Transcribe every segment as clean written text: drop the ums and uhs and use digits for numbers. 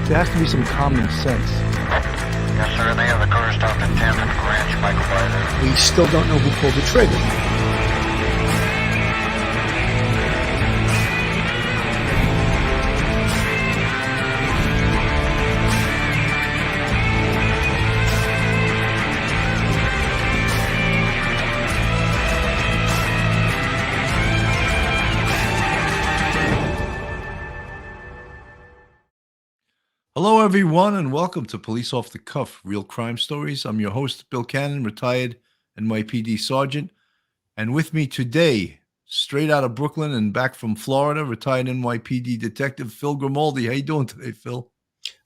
There has to be some common sense. Yes, sir. They have the car stopped at 10th and Ranch, Michael. We still don't know who pulled the trigger. Hello, everyone, and welcome to Police Off the Cuff, Real Crime Stories. I'm your host, Bill Cannon, retired NYPD Sergeant. And with me today, straight out of Brooklyn and back from Florida, retired NYPD Detective Phil Grimaldi. How you doing today, Phil?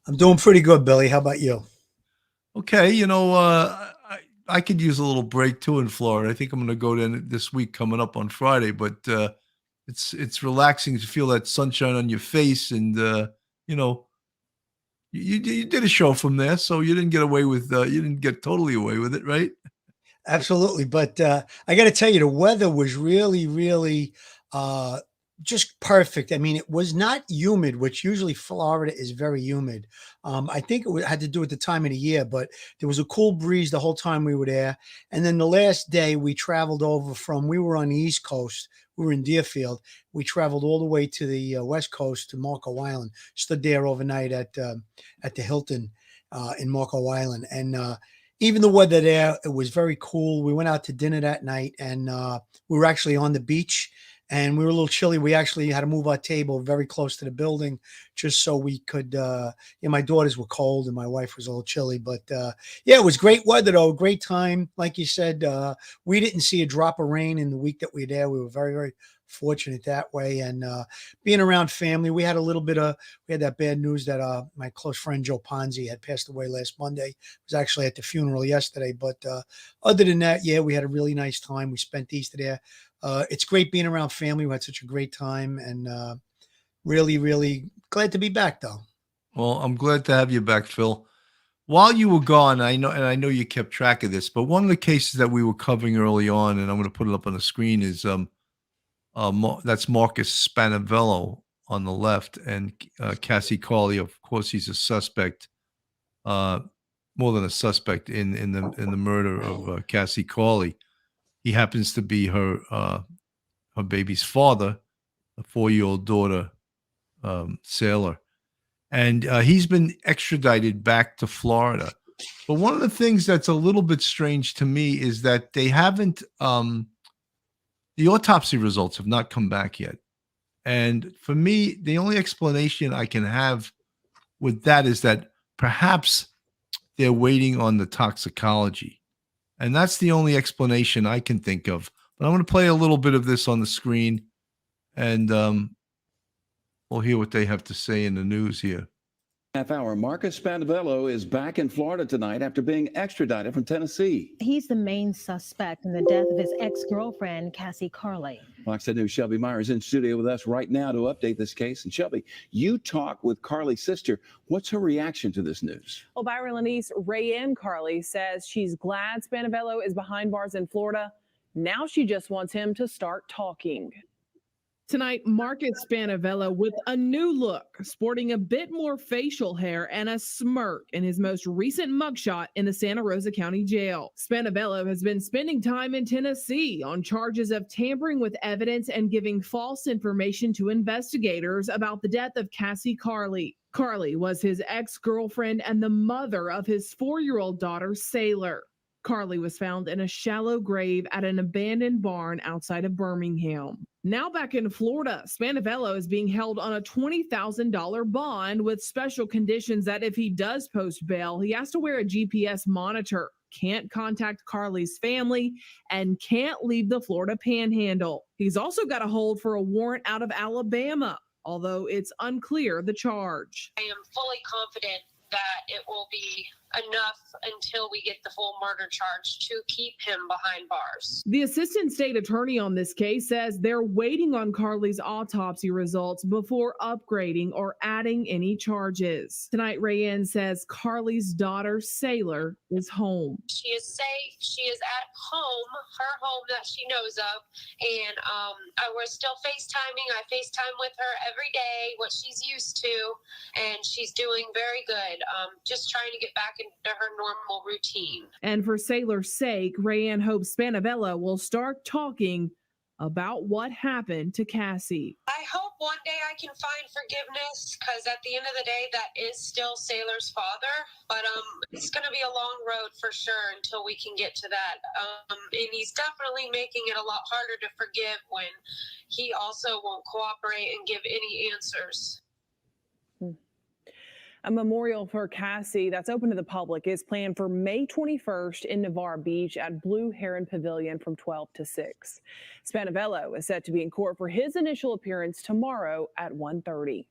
I'm doing pretty good, Billy. How about you? Okay, I could use a little break, too, in Florida. I think I'm going to go there this week coming up on Friday. But it's relaxing to feel that sunshine on your face and, You did a show from there, so you didn't get away with you didn't get totally away with it, right? Absolutely. But I got to tell you, the weather was really, really just perfect. I mean, it was not humid, which usually Florida is very humid. I think it had to do with the time of the year, but there was a cool breeze the whole time we were there. And then the last day we traveled over we were on the East Coast. We were in Deerfield. We traveled all the way to the West Coast to Marco Island, stood there overnight at the Hilton in Marco Island. And even the weather there, it was very cool. We went out to dinner that night and we were actually on the beach and we were a little chilly. We actually had to move our table very close to the building just so we could, my daughters were cold and my wife was a little chilly, but it was great weather though. Great time. Like you said, we didn't see a drop of rain in the week that we were there. We were very, very fortunate that way. And being around family, we had that bad news that my close friend Joe Ponzi had passed away last Monday. I was actually at the funeral yesterday, but other than that, we had a really nice time. We spent Easter there. It's great being around family. We had such a great time and really, really glad to be back though. Well, I'm glad to have you back, Phil. While you were gone, I know you kept track of this, but one of the cases that we were covering early on, and I'm going to put it up on the screen, is that's Marcus Spanavello on the left, and Cassie Carli. Of course, he's a suspect, more than a suspect in the murder of Cassie Carli. He happens to be her baby's father, a 4-year-old daughter, Sailor, and he's been extradited back to Florida. But one of the things that's a little bit strange to me is that they haven't. The autopsy results have not come back yet. And for me, the only explanation I can have with that is that perhaps they're waiting on the toxicology. And that's the only explanation I can think of. But I'm going to play a little bit of this on the screen, and we'll hear what they have to say in the news here. Half-hour. Marcus Spanavello is back in Florida tonight after being extradited from Tennessee. He's the main suspect in the death of his ex-girlfriend, Cassie Carly. Fox 10 News' Shelby Myers in studio with us right now to update this case. And Shelby, you talk with Carly's sister. What's her reaction to this news? Well, Byron Lanise Rayanne Carly says she's glad Spanavello is behind bars in Florida. Now she just wants him to start talking. Tonight, Marcus Spanavello with a new look, sporting a bit more facial hair and a smirk in his most recent mugshot in the Santa Rosa County Jail. Spanavello has been spending time in Tennessee on charges of tampering with evidence and giving false information to investigators about the death of Cassie Carly. Carly was his ex-girlfriend and the mother of his 4-year-old daughter, Sailor. Carly was found in a shallow grave at an abandoned barn outside of Birmingham. Now back in Florida, Spanavello is being held on a $20,000 bond with special conditions that if he does post bail, he has to wear a GPS monitor, can't contact Carly's family, and can't leave the Florida Panhandle. He's also got a hold for a warrant out of Alabama, although it's unclear the charge. I am fully confident that it will be enough until we get the full murder charge to keep him behind bars. The assistant state attorney on this case says they're waiting on Carly's autopsy results before upgrading or adding any charges. Tonight, Rayanne says Carly's daughter, Sailor, is home. She is safe. She is at home, her home that she knows of. And we're still FaceTiming. I FaceTime with her every day, what she's used to. And she's doing very good. Just trying to get back into her normal routine. And for Sailor's sake, Rayanne hopes Spanavello will start talking about what happened to Cassie. I hope one day I can find forgiveness, because at the end of the day, that is still Sailor's father. But it's going to be a long road for sure until we can get to that. And he's definitely making it a lot harder to forgive when he also won't cooperate and give any answers. A memorial for Cassie that's open to the public is planned for May 21st in Navarre Beach at Blue Heron Pavilion from 12 to 6. Spanavello is set to be in court for his initial appearance tomorrow at 1:30.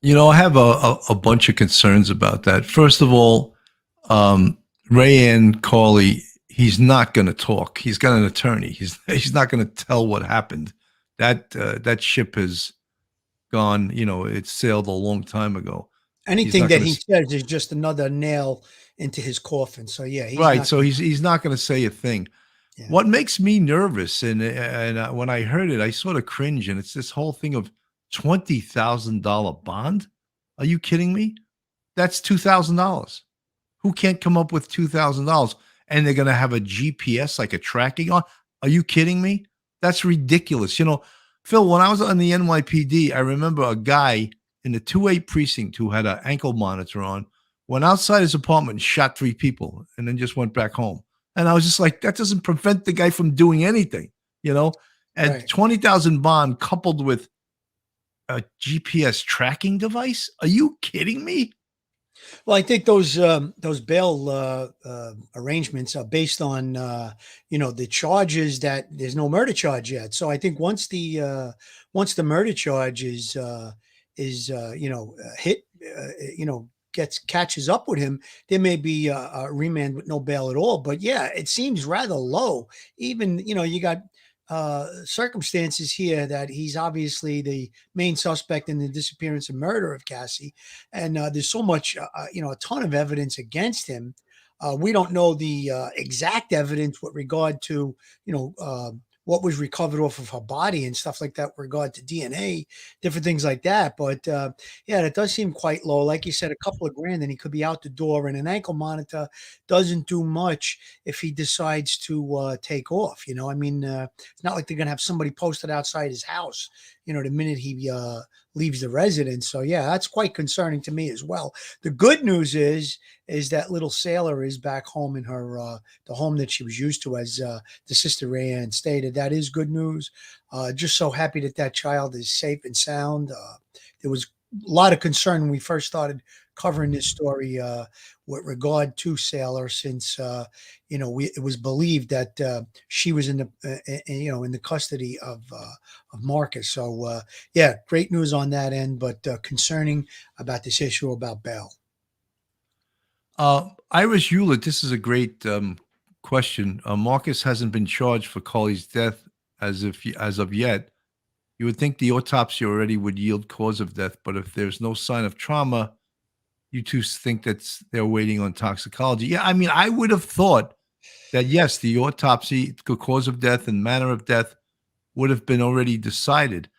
You know, I have a bunch of concerns about that. First of all, Rayanne Carly, he's not going to talk. He's got an attorney. He's not going to tell what happened. That ship has gone, you know, it sailed a long time ago. Anything that he says is just another nail into his coffin. So yeah, he's not going to say a thing. Yeah. What makes me nervous, and when I heard it, I sort of cringe, and it's this whole thing of $20,000 bond. Are you kidding me? That's $2,000. Who can't come up with $2,000? And they're going to have a GPS, like a tracking on. Are you kidding me? That's ridiculous. You know, Phil, when I was on the NYPD, I remember a guy in the 2-8 precinct who had an ankle monitor on, went outside his apartment and shot 3 people and then just went back home. And I was just like, that doesn't prevent the guy from doing anything, you know? And right. 20,000 bond coupled with a GPS tracking device? Are you kidding me? Well, I think those bail arrangements are based on the charges that there's no murder charge yet. So I think once the murder charge is hit, catches up with him, there may be a remand with no bail at all. But yeah, it seems rather low. Even you got circumstances here that he's obviously the main suspect in the disappearance and murder of Cassie, and there's so much a ton of evidence against him. We don't know the exact evidence with regard to what was recovered off of her body and stuff like that with regard to DNA, different things like that. But yeah, that does seem quite low. Like you said, a couple of grand and he could be out the door, and an ankle monitor doesn't do much if he decides to take off. It's not like they're going to have somebody posted outside his house, the minute he leaves the residence. So yeah, that's quite concerning to me as well. The good news is that little Sailor is back home in her the home that she was used to, as the sister Rayanne stated. That is good news. Just so happy that child is safe and sound. There was a lot of concern when we first started covering this story with regard to Sailor, since it was believed that she was in the custody of Marcus. So yeah, great news on that end, but concerning about this issue about bail. Iris Hewlett, this is a great question. Marcus hasn't been charged for Carly's death as of yet. You would think the autopsy already would yield cause of death, but if there's no sign of trauma, you two think that they're waiting on toxicology. Yeah, I mean, I would have thought that, yes, the autopsy, the cause of death and manner of death would have been already decided.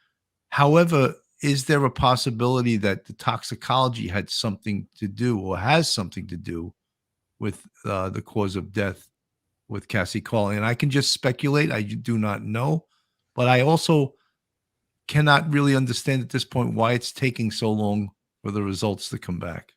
However, is there a possibility that the toxicology had something to do or has something to do with the cause of death with Cassie Carly? And I can just speculate. I do not know. But I also cannot really understand at this point why it's taking so long for the results to come back.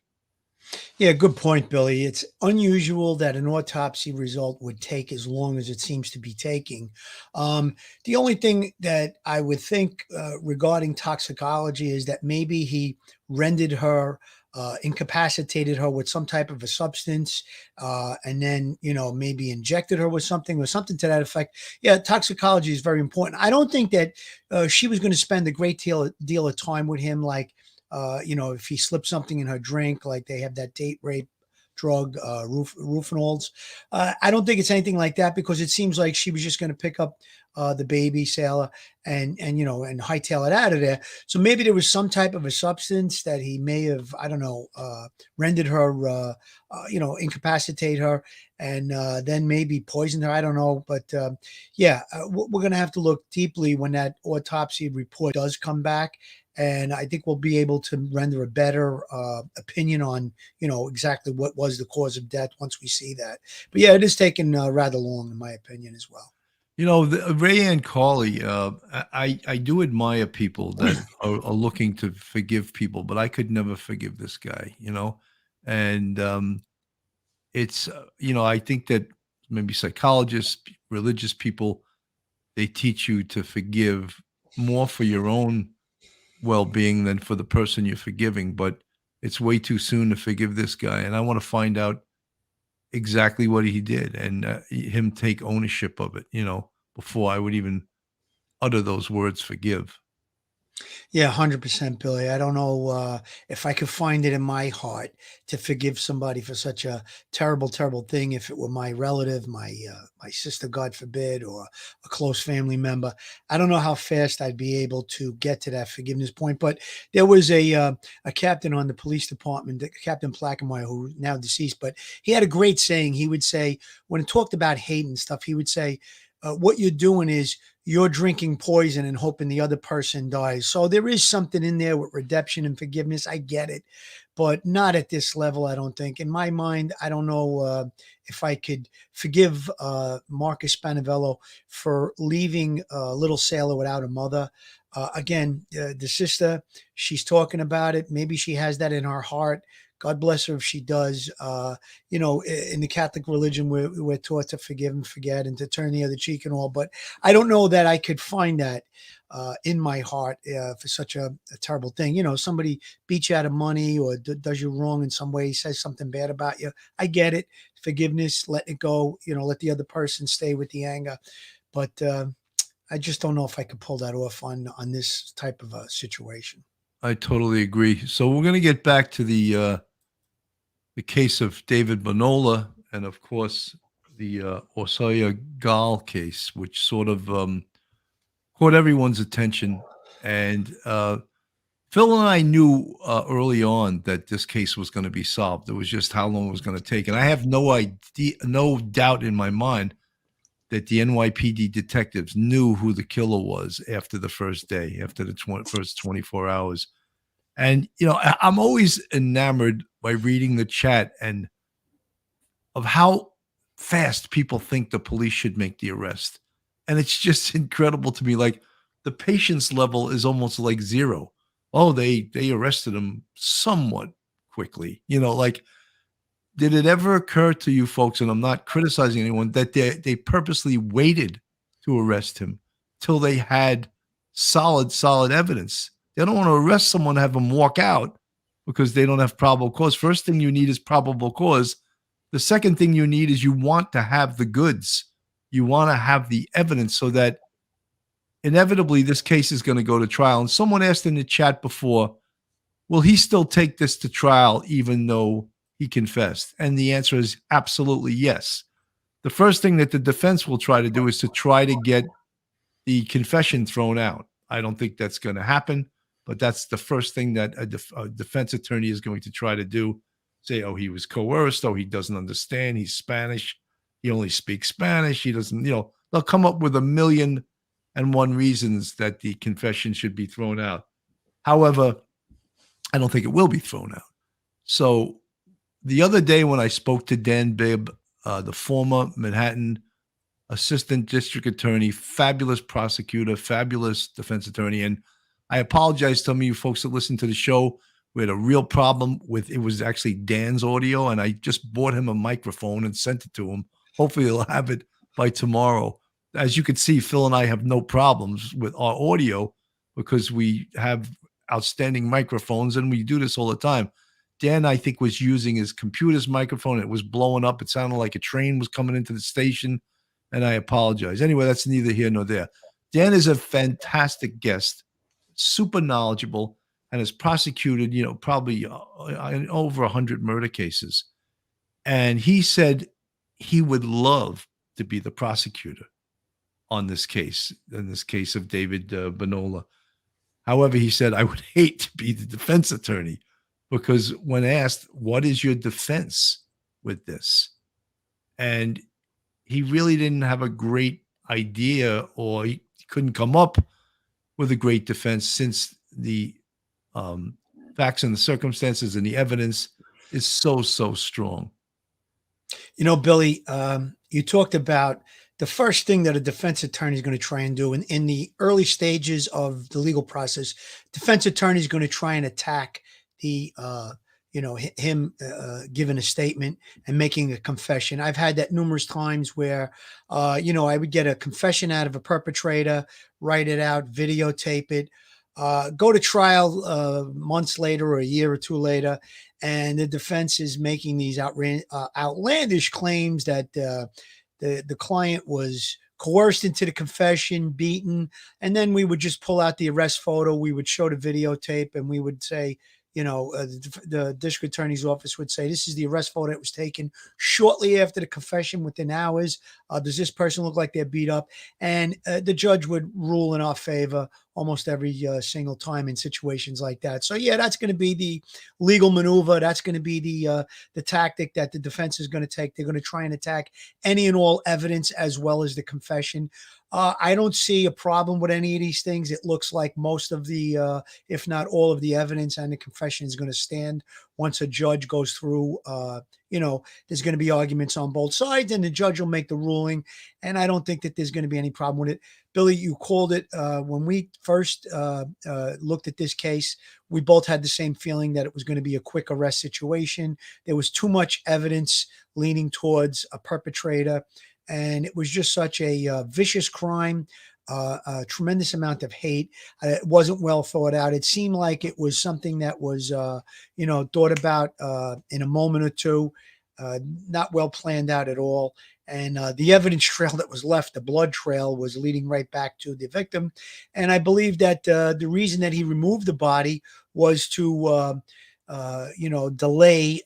Yeah, good point, Billy. It's unusual that an autopsy result would take as long as it seems to be taking. The only thing that I would think regarding toxicology is that maybe he rendered her, incapacitated her with some type of a substance, and then, maybe injected her with something or something to that effect. Yeah, toxicology is very important. I don't think that she was going to spend a great deal of time with him, like if he slipped something in her drink, like they have that date rape drug, Rufinols. I don't think it's anything like that, because it seems like she was just going to pick up the baby sailor and hightail it out of there. So maybe there was some type of a substance that he may have, I don't know, rendered her, incapacitate her, and then maybe poisoned her. I don't know, but we're going to have to look deeply when that autopsy report does come back. And I think we'll be able to render a better opinion on, exactly what was the cause of death once we see that. But yeah, it is taking rather long, in my opinion, as well. Ray and Carly, I do admire people that are looking to forgive people, but I could never forgive this guy, and it's, I think that maybe psychologists, religious people, they teach you to forgive more for your own well-being than for the person you're forgiving. But it's way too soon to forgive this guy, and I want to find out exactly what he did and him take ownership of it, before I would even utter those words, forgive. Yeah, 100%, Billy. I don't know if I could find it in my heart to forgive somebody for such a terrible, terrible thing. If it were my relative, my sister, God forbid, or a close family member, I don't know how fast I'd be able to get to that forgiveness point. But there was a captain on the police department, Captain Plackenmeyer, who now deceased, but he had a great saying. He would say, when it talked about hate and stuff, he would say, what you're doing is you're drinking poison and hoping the other person dies. So there is something in there with redemption and forgiveness. I get it, but not at this level, I don't think. In my mind, I don't know if I could forgive Marcus Spanavello for leaving Little Sailor without a mother. Again, the sister, she's talking about it. Maybe she has that in her heart. God bless her if she does. In the Catholic religion, we're taught to forgive and forget and to turn the other cheek and all. But I don't know that I could find that in my heart for such a terrible thing. Somebody beats you out of money or does you wrong in some way, says something bad about you. I get it. Forgiveness, let it go. Let the other person stay with the anger. But I just don't know if I could pull that off on this type of a situation. I totally agree. So we're going to get back to the case of David Bonola, and of course the Orsolya Gaal case, which sort of caught everyone's attention. And Phil and I knew early on that this case was going to be solved. It was just how long it was going to take. And I have no doubt in my mind that the NYPD detectives knew who the killer was after the first day, after the first 24 hours. And, I'm always enamored by reading the chat and of how fast people think the police should make the arrest. And it's just incredible to me. Like, the patience level is almost like zero. Oh, they arrested him somewhat quickly. Did it ever occur to you folks, and I'm not criticizing anyone, that they purposely waited to arrest him till they had solid evidence? They don't want to arrest someone, have them walk out because they don't have probable cause. First thing you need is probable cause. The second thing you need is you want to have the goods. You want to have the evidence so that inevitably this case is going to go to trial. And someone asked in the chat before, will he still take this to trial even though he confessed? And the answer is absolutely yes. The first thing that the defense will try to do is to try to get the confession thrown out. I don't think that's going to happen, but that's the first thing that a defense attorney is going to try to do. Say, oh, he was coerced. Oh, he doesn't understand. He's Spanish. He only speaks Spanish. He doesn't, they'll come up with 1,000,001 reasons that the confession should be thrown out. However, I don't think it will be thrown out. So the other day when I spoke to Dan Bibb, the former Manhattan assistant district attorney, fabulous prosecutor, fabulous defense attorney, and I apologize to some of you folks that listen to the show. We had a real problem with, it was actually Dan's audio, and I just bought him a microphone and sent it to him. Hopefully he'll have it by tomorrow. As you can see, Phil and I have no problems with our audio because we have outstanding microphones and we do this all the time. Dan, I think, was using his computer's microphone. It was blowing up. It sounded like a train was coming into the station, and I apologize. Anyway, that's neither here nor there. Dan is a fantastic guest, super knowledgeable, and has prosecuted, probably over 100 murder cases. And he said he would love to be the prosecutor on this case, in this case of David Bonola. However, he said, I would hate to be the defense attorney, because when asked, what is your defense with this? And he really didn't have a great idea, or he couldn't come up with a great defense, since the facts and the circumstances and the evidence is so strong. Billy, you talked about the first thing that a defense attorney is going to try and do in the early stages of the legal process. Defense attorney is going to try and attack the him giving a statement and making a confession. I've had that numerous times where I would get a confession out of a perpetrator, write it out, videotape it, go to trial months later or a year or two later, and the defense is making these outlandish claims that the client was coerced into the confession, beaten, and then we would just pull out the arrest photo. We would show the videotape, and we would say, the district attorney's office would say, this is the arrest photo that was taken shortly after the confession, within hours. Does this person look like they're beat up? And the judge would rule in our favor almost every single time in situations like that. So yeah, that's going to be the legal maneuver. That's going to be the tactic that the defense is going to take. They're going to try and attack any and all evidence as well as the confession. I don't see a problem with any of these things. It looks like most of the, if not all of the evidence and the confession is going to stand once a judge goes through. There's going to be arguments on both sides, and the judge will make the ruling. And I don't think that there's going to be any problem with it. Billy, you called it when we first looked at this case. We both had the same feeling that it was going to be a quick arrest situation. There was too much evidence leaning towards a perpetrator. And it was just such a vicious crime, a tremendous amount of hate. It wasn't well thought out. It seemed like it was something that was, thought about in a moment or two, not well planned out at all. And the evidence trail that was left, the blood trail, was leading right back to the victim. And I believe that the reason that he removed the body was to, delay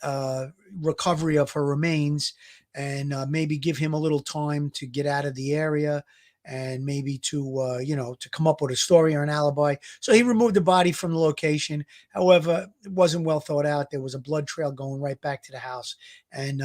recovery of her remains, and maybe give him a little time to get out of the area, and maybe to come up with a story or an alibi. So he removed the body from the location. However, it wasn't well thought out. There was a blood trail going right back to the house. And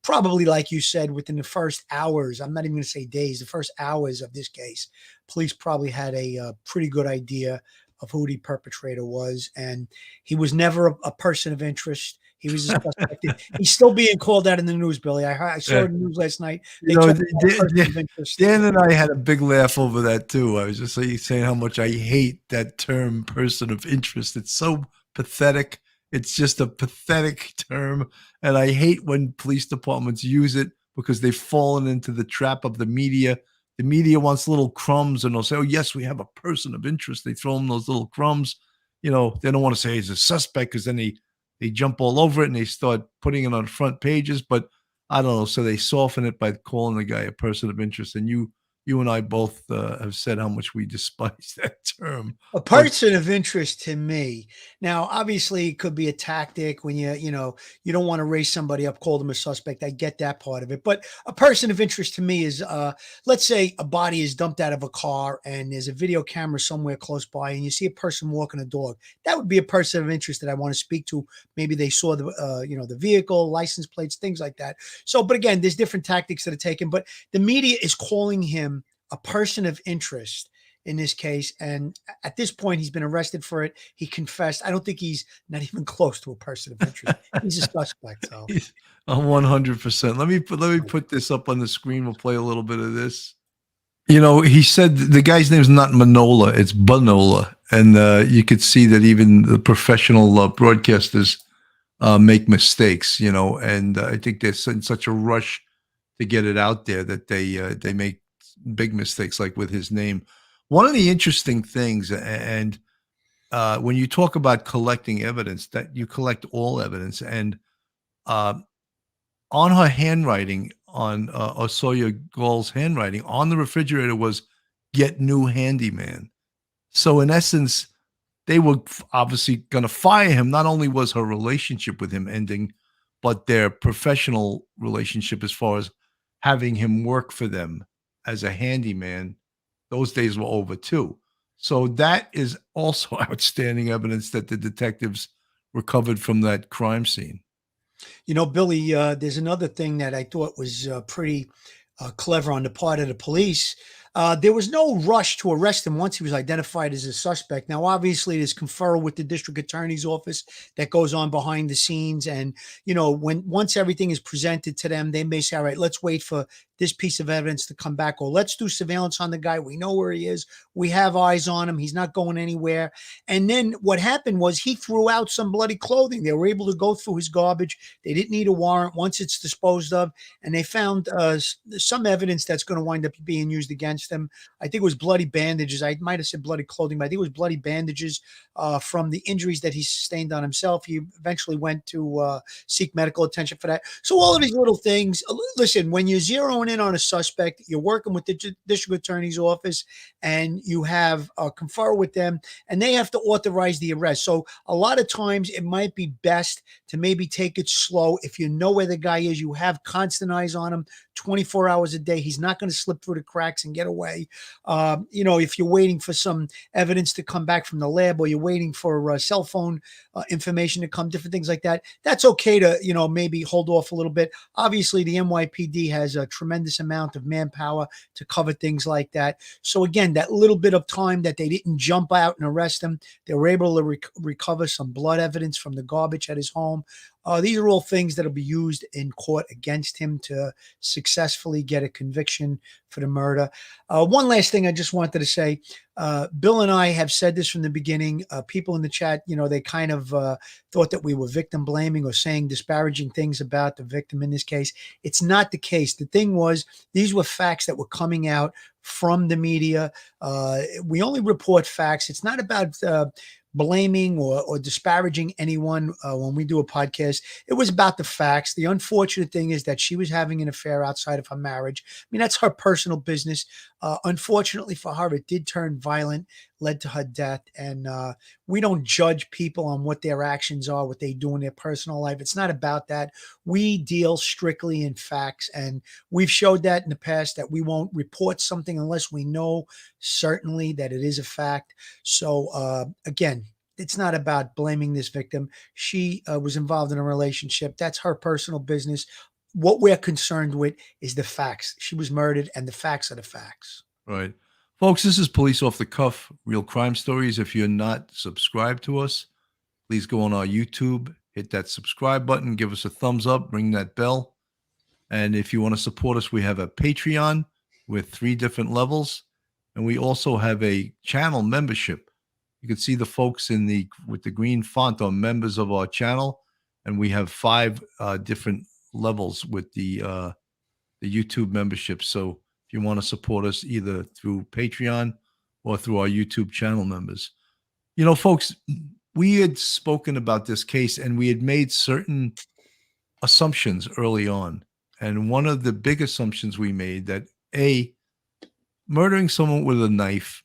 probably, like you said, within the first hours, I'm not even going to say days, the first hours of this case, police probably had a pretty good idea of who the perpetrator was. And he was never a person of interest. He was a suspect. He's still being called out in the news, Billy. I saw in the news last night. Dan and I had a big laugh over that too. I was just saying how much I hate that term, person of interest. It's so pathetic. It's just a pathetic term. And I hate when police departments use it, because they've fallen into the trap of the media. The media wants little crumbs, and they'll say, oh, yes, we have a person of interest. They throw them those little crumbs. They don't want to say he's a suspect, because then they jump all over it and they start putting it on front pages. But I don't know. So they soften it by calling the guy a person of interest. And you and I both have said how much we despise that term. A person of interest to me. Now, obviously, it could be a tactic when you don't want to raise somebody up, call them a suspect. I get that part of it. But a person of interest to me is, let's say a body is dumped out of a car and there's a video camera somewhere close by, and you see a person walking a dog. That would be a person of interest that I want to speak to. Maybe they saw the vehicle, license plates, things like that. So, but again, there's different tactics that are taken. But the media is calling him a person of interest in this case. And at this point, he's been arrested for it. He confessed. I don't think he's not even close to a person of interest. He's a suspect. So 100%. Let me put this up on the screen. We'll play a little bit of this. He said the guy's name is not Manola, it's Bonola. And you could see that even the professional broadcasters make mistakes, and I think they're in such a rush to get it out there that they make big mistakes, like with his name. One of the interesting things, and when you talk about collecting evidence, that you collect all evidence, and on her handwriting, on Orsolya Gaal's handwriting on the refrigerator was "Get new handyman." So in essence, they were obviously going to fire him. Not only was her relationship with him ending, but their professional relationship as far as having him work for them as a handyman, those days were over too. So that is also outstanding evidence that the detectives recovered from that crime scene. You know, Billy, there's another thing that I thought was pretty clever on the part of the police. There was no rush to arrest him once he was identified as a suspect. Now, obviously, there's conferral with the district attorney's office that goes on behind the scenes. And, you know, once everything is presented to them, they may say, all right, let's wait for this piece of evidence to come back, or let's do surveillance on the guy. We know where he is. We have eyes on him. He's not going anywhere. And then what happened was he threw out some bloody clothing. They were able to go through his garbage. They didn't need a warrant once it's disposed of. And they found some evidence that's going to wind up being used against him. I think it was bloody bandages. I might have said bloody clothing, but I think it was bloody bandages from the injuries that he sustained on himself. He eventually went to seek medical attention for that. So all of these little things. Listen, when you're zeroing in on a suspect, you're working with the district attorney's office, and you have a confer with them, and they have to authorize the arrest. So a lot of times it might be best to maybe take it slow. If you know where the guy is, you have constant eyes on him 24 hours a day. He's not going to slip through the cracks and get away. You know, if you're waiting for some evidence to come back from the lab, or you're waiting for cell phone information to come, different things like that, that's okay to, you know, maybe hold off a little bit. Obviously, the NYPD has a tremendous amount of manpower to cover things like that. So again, that little bit of time that they didn't jump out and arrest him, they were able to recover some blood evidence from the garbage at his home. These are all things that will be used in court against him to successfully get a conviction for the murder. One last thing I just wanted to say, Bill and I have said this from the beginning. People in the chat, you know, they kind of thought that we were victim blaming or saying disparaging things about the victim in this case. It's not the case. The thing was, these were facts that were coming out from the media. We only report facts. It's not about blaming or disparaging anyone when we do a podcast. It was about the facts. The unfortunate thing is that she was having an affair outside of her marriage. I mean, that's her personal business. Unfortunately for her, it did turn violent, led to her death. And we don't judge people on what their actions are, what they do in their personal life. It's not about that. We deal strictly in facts. And we've showed that in the past, that we won't report something unless we know certainly that it is a fact. So again, it's not about blaming this victim. She was involved in a relationship. That's her personal business. What we're concerned with is the facts. She was murdered, and the facts are the facts. Right. Folks, this is Police Off the Cuff, Real Crime Stories. If you're not subscribed to us, please go on our YouTube, hit that subscribe button, give us a thumbs up, ring that bell. And if you want to support us, we have a Patreon with 3 different levels. And we also have a channel membership. You can see the folks with the green font are members of our channel. And we have 5 different levels with the YouTube membership. So if you want to support us either through Patreon or through our YouTube channel members. You know, folks, we had spoken about this case and we had made certain assumptions early on. And one of the big assumptions we made that murdering someone with a knife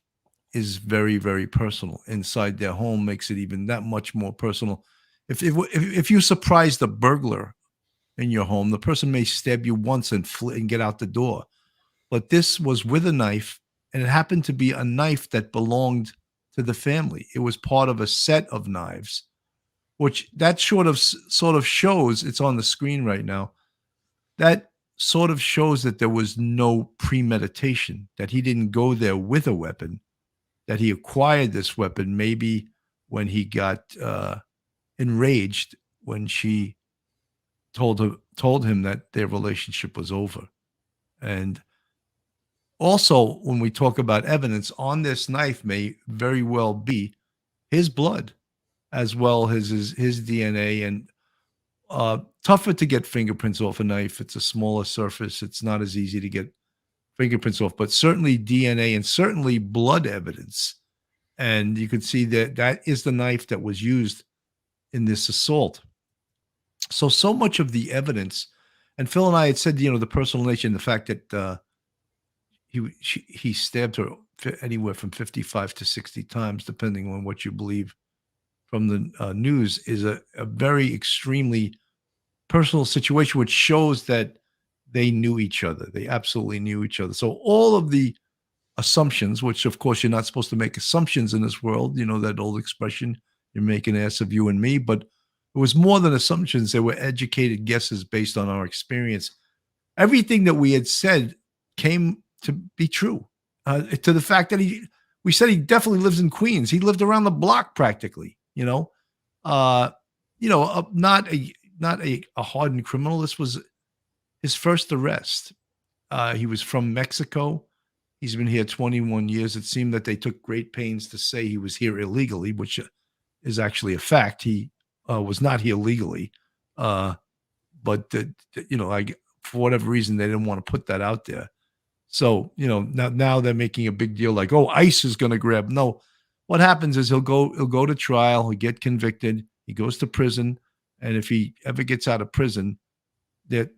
is very, very personal. Inside their home makes it even that much more personal. If you surprise the burglar in your home, the person may stab you once and get out the door. But this was with a knife, and it happened to be a knife that belonged to the family. It was part of a set of knives, which that sort of shows, it's on the screen right now, that sort of shows that there was no premeditation, that he didn't go there with a weapon, that he acquired this weapon maybe when he got enraged when she told him that their relationship was over. And also, when we talk about evidence on this knife, may very well be his blood as well as his DNA. And tougher to get fingerprints off a knife. It's a smaller surface. It's not as easy to get fingerprints off, but certainly DNA and certainly blood evidence. And you can see that is the knife that was used in this assault. So much of the evidence, and Phil and I had said, you know, the personal nature and the fact that he stabbed her anywhere from 55 to 60 times, depending on what you believe from the news, is a very extremely personal situation, which shows that they knew each other. They absolutely knew each other. So all of the assumptions, which of course you're not supposed to make assumptions in this world, you know, that old expression, you're making an ass of you and me, but it was more than assumptions. They were educated guesses based on our experience. Everything that we had said came to be true, to the fact that we said he definitely lives in Queens. He lived around the block practically, not a hardened criminal. This was his first arrest. He was from Mexico. He's been here 21 years. It seemed that they took great pains to say he was here illegally, which is actually a fact. He was not here legally. But for whatever reason, they didn't want to put that out there. So, now they're making a big deal like, oh, ICE is going to grab. No, what happens is he'll go to trial, he'll get convicted, he goes to prison. And if he ever gets out of prison, that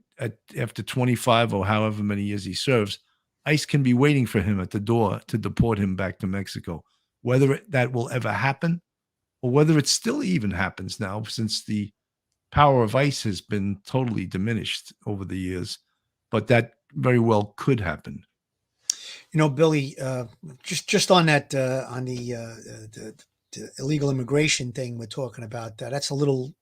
after 25 or however many years he serves, ICE can be waiting for him at the door to deport him back to Mexico. Whether that will ever happen or whether it still even happens now, since the power of ICE has been totally diminished over the years, but that very well could happen. Billy, just on that, on the illegal immigration thing we're talking about, that's a little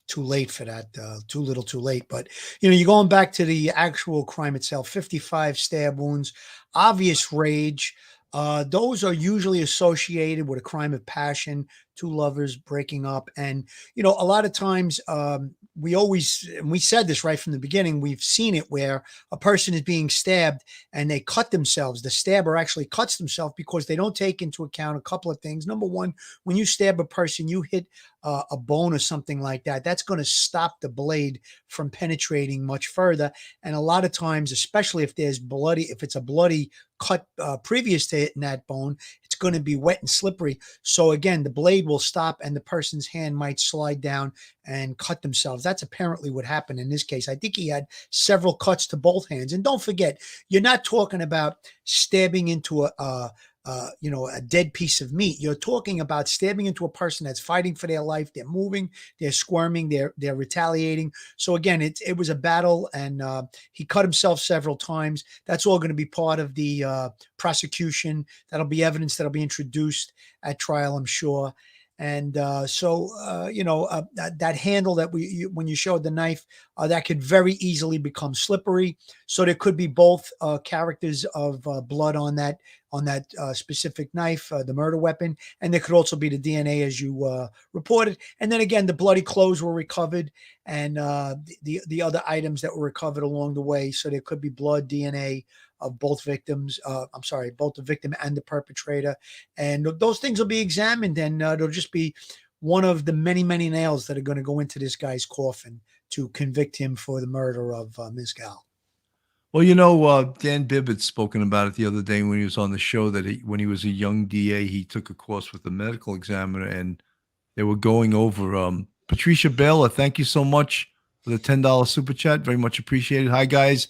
too late for that, too little too late. But, you're going back to the actual crime itself, 55 stab wounds, obvious rage. Those are usually associated with a crime of passion, two lovers breaking up. And, a lot of times we said this right from the beginning, we've seen it where a person is being stabbed and they cut themselves. The stabber actually cuts themselves because they don't take into account a couple of things. Number one, when you stab a person, you hit a bone or something like that. That's going to stop the blade from penetrating much further. And a lot of times, especially if it's a bloody cut previous to hitting that bone, it's going to be wet and slippery. So again, the blade will stop and the person's hand might slide down and cut themselves. That's apparently what happened in this case. I think he had several cuts to both hands. And don't forget, you're not talking about stabbing into a dead piece of meat. You're talking about stabbing into a person that's fighting for their life. They're moving, they're squirming, they're retaliating. So again, it was a battle, and he cut himself several times. That's all going to be part of the prosecution. That'll be evidence that'll be introduced at trial, I'm sure. And that handle that when you showed the knife, that could very easily become slippery. So there could be both characters of blood on that specific knife, the murder weapon, and there could also be the DNA as you reported. And then again, the bloody clothes were recovered, and the other items that were recovered along the way. So there could be blood, DNA of both victims. Both the victim and the perpetrator. And those things will be examined, and it'll just be one of the many, many nails that are going to go into this guy's coffin to convict him for the murder of Ms. Gaal. Well, Dan Bibb had spoken about it the other day when he was on the show, that when he was a young DA, he took a course with the medical examiner, and they were going over Patricia Baylor. Thank you so much for the $10 super chat. Very much appreciated. Hi, guys.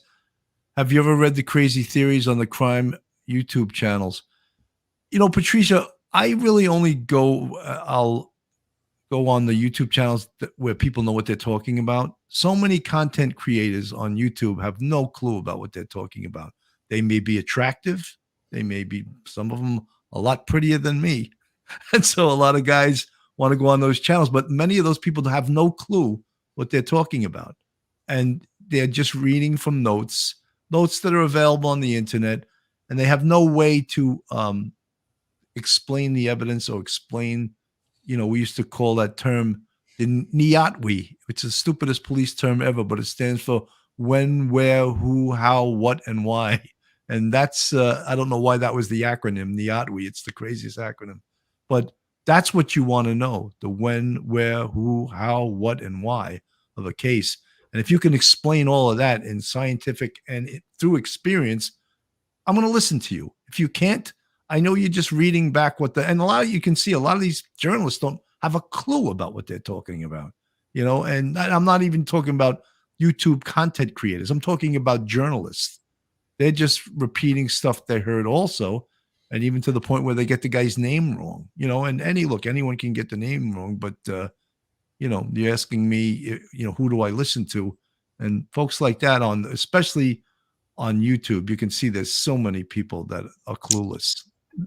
Have you ever read the crazy theories on the crime YouTube channels? Patricia, I really only I'll go on the YouTube channels where people know what they're talking about. So many content creators on YouTube have no clue about what they're talking about. They may be attractive. They may be, some of them, a lot prettier than me. And so a lot of guys want to go on those channels, but many of those people have no clue what they're talking about. And they're just reading from notes that are available on the internet, and they have no way to explain the evidence or explain, we used to call that term the NYPD. It's the stupidest police term ever, but it stands for when, where, who, how, what, and why. And that's, I don't know why that was the acronym, NYPD. It's the craziest acronym. But that's what you want to know, the when, where, who, how, what, and why of a case. And if you can explain all of that in scientific and through experience, I'm going to listen to you. If you can't, I know you're just reading back and you can see a lot of these journalists don't have a clue about what they're talking about, and I'm not even talking about YouTube content creators. I'm talking about journalists. They're just repeating stuff they heard also. and even to the point where they get the guy's name wrong, you know, and anyone can get the name wrong, but, you know, you're asking me, you know, who do I listen to? And folks like that especially on YouTube, you can see there's so many people that are clueless.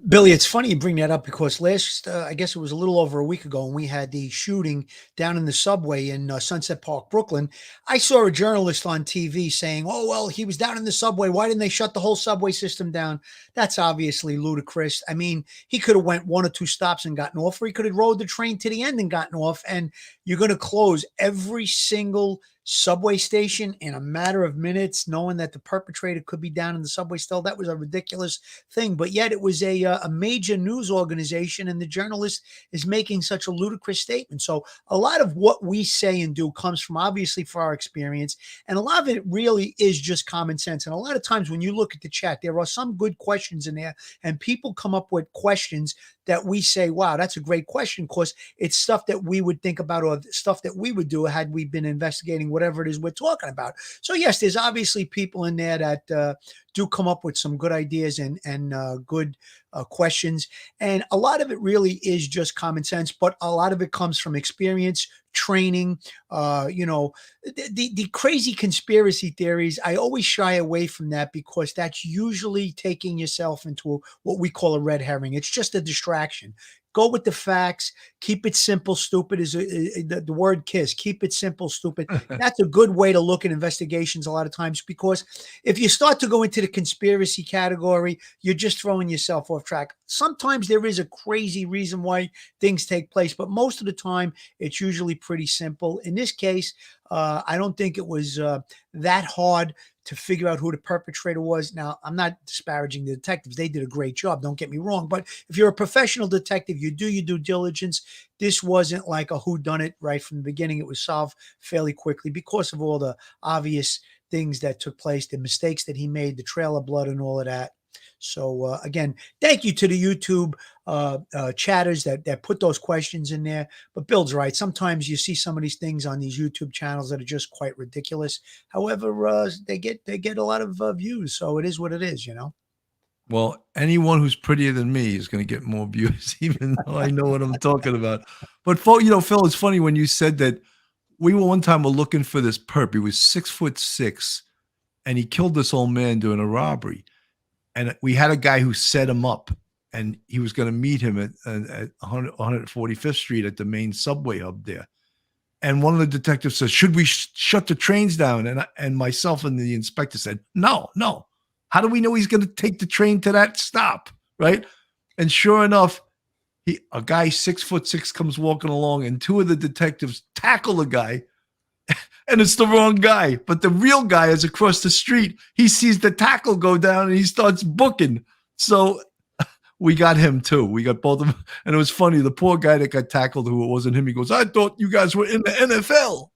Billy, it's funny you bring that up because I guess it was a little over a week ago, when we had the shooting down in the subway in Sunset Park, Brooklyn. I saw a journalist on TV saying, "Oh, well, he was down in the subway. Why didn't they shut the whole subway system down?" That's obviously ludicrous. I mean, he could have went 1 or 2 stops and gotten off, or he could have rode the train to the end and gotten off. And you're going to close every single subway station in a matter of minutes, knowing that the perpetrator could be down in the subway still. That was a ridiculous thing. But yet it was a major news organization, and the journalist is making such a ludicrous statement. So a lot of what we say and do comes from, obviously, for our experience, and a lot of it really is just common sense. And a lot of times when you look at the chat, there are some good questions in there, and people come up with questions that we say, wow, that's a great question, because it's stuff that we would think about, or stuff that we would do had we been investigating whatever it is we're talking about. So yes, there's obviously people in there that do come up with some good ideas and good questions. And a lot of it really is just common sense, but a lot of it comes from experience, training, you know, the crazy conspiracy theories. I always shy away from that, because that's usually taking yourself into what we call a red herring. It's just a distraction. Go with the facts. Keep it simple. Stupid is the word KISS. Keep it simple, stupid. That's a good way to look at investigations a lot of times, because if you start to go into the conspiracy category, you're just throwing yourself off track. Sometimes there is a crazy reason why things take place, but most of the time it's usually pretty simple. In this case, I don't think it was that hard to figure out who the perpetrator was. Now, I'm not disparaging the detectives. They did a great job. Don't get me wrong. But if you're a professional detective, you do your due diligence. This wasn't like a whodunit right from the beginning. It was solved fairly quickly because of all the obvious things that took place, the mistakes that he made, the trail of blood and all of that. So again, thank you to the YouTube chatters that put those questions in there. But Bill's right. Sometimes you see some of these things on these YouTube channels that are just quite ridiculous. However, they get a lot of views. So it is what it is, you know. Well, anyone who's prettier than me is going to get more views, even though I know what I'm talking about. But you know, Phil, it's funny when you said that we were one time looking for this perp. He was 6'6", and he killed this old man during a robbery. And we had a guy who set him up, and he was going to meet him at 145th Street at the main subway hub there. And one of the detectives says, "Should we shut the trains down?" And myself and the inspector said, "No. How do we know he's going to take the train to that stop?" Right? And sure enough, a guy 6'6" comes walking along, and 2 of the detectives tackle the guy. And it's the wrong guy. But the real guy is across the street. He sees the tackle go down, and he starts booking. So we got him too. We got both of them. And it was funny. The poor guy that got tackled, who it wasn't him, he goes, "I thought you guys were in the NFL."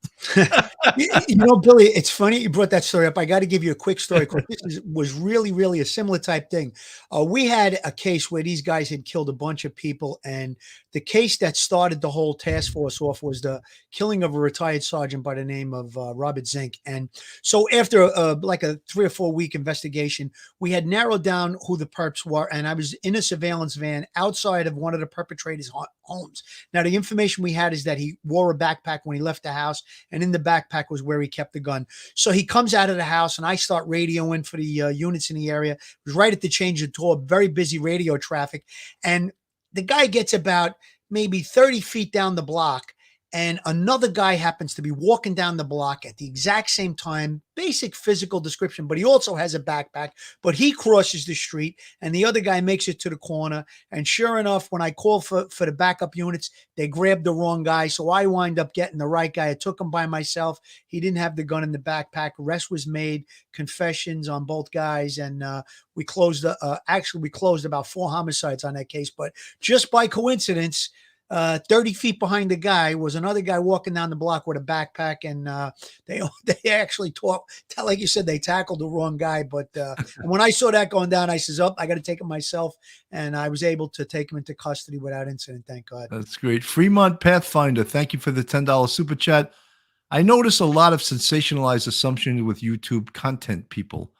You know, Billy, it's funny you brought that story up. I got to give you a quick story, because this was really, really a similar type thing. We had a case where these guys had killed a bunch of people, and the case that started the whole task force off was the killing of a retired sergeant by the name of Robert Zink. And so after like a 3 or 4 week investigation, we had narrowed down who the perps were, and I was in a surveillance van outside of one of the perpetrators' homes. Now, the information we had is that he wore a backpack when he left the house, and in the backpack was where he kept the gun. So he comes out of the house, and I start radioing for the units in the area. It was right at the change of tour, very busy radio traffic. And the guy gets about maybe 30 feet down the block, and another guy happens to be walking down the block at the exact same time. Basic physical description, but he also has a backpack. But he crosses the street, and the other guy makes it to the corner. And sure enough, when I call for the backup units, they grabbed the wrong guy. So I wind up getting the right guy. I took him by myself. He didn't have the gun in the backpack. Arrest was made, confessions on both guys, and we closed. Actually, we closed about 4 homicides on that case. But just by coincidence, 30 feet behind the guy was another guy walking down the block with a backpack, and they actually like you said, they tackled the wrong guy. But when I saw that going down, I says, "Oh, I got to take him myself," and I was able to take him into custody without incident. Thank God. That's great. Fremont Pathfinder, thank you for the $10 super chat. I notice a lot of sensationalized assumptions with YouTube content people.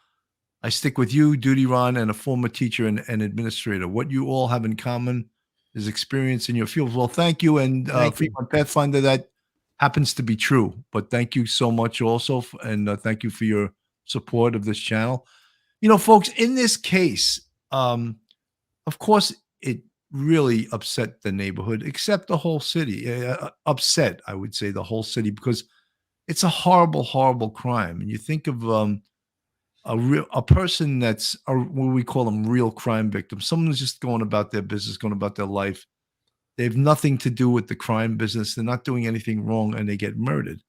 I stick with you, Duty Ron, and a former teacher and administrator. What you all have in common is experience in your field. Well, thank you. And Thank you. Fremont Pathfinder, that happens to be true. But thank you so much also. And thank you for your support of this channel. You know, folks, in this case, of course, it really upset the neighborhood, except the whole city. Upset, I would say, the whole city, because it's a horrible, horrible crime. And you think of a person that's what we call them real crime victims. Someone who's just going about their business, going about their life. They have nothing to do with the crime business. They're not doing anything wrong, and they get murdered.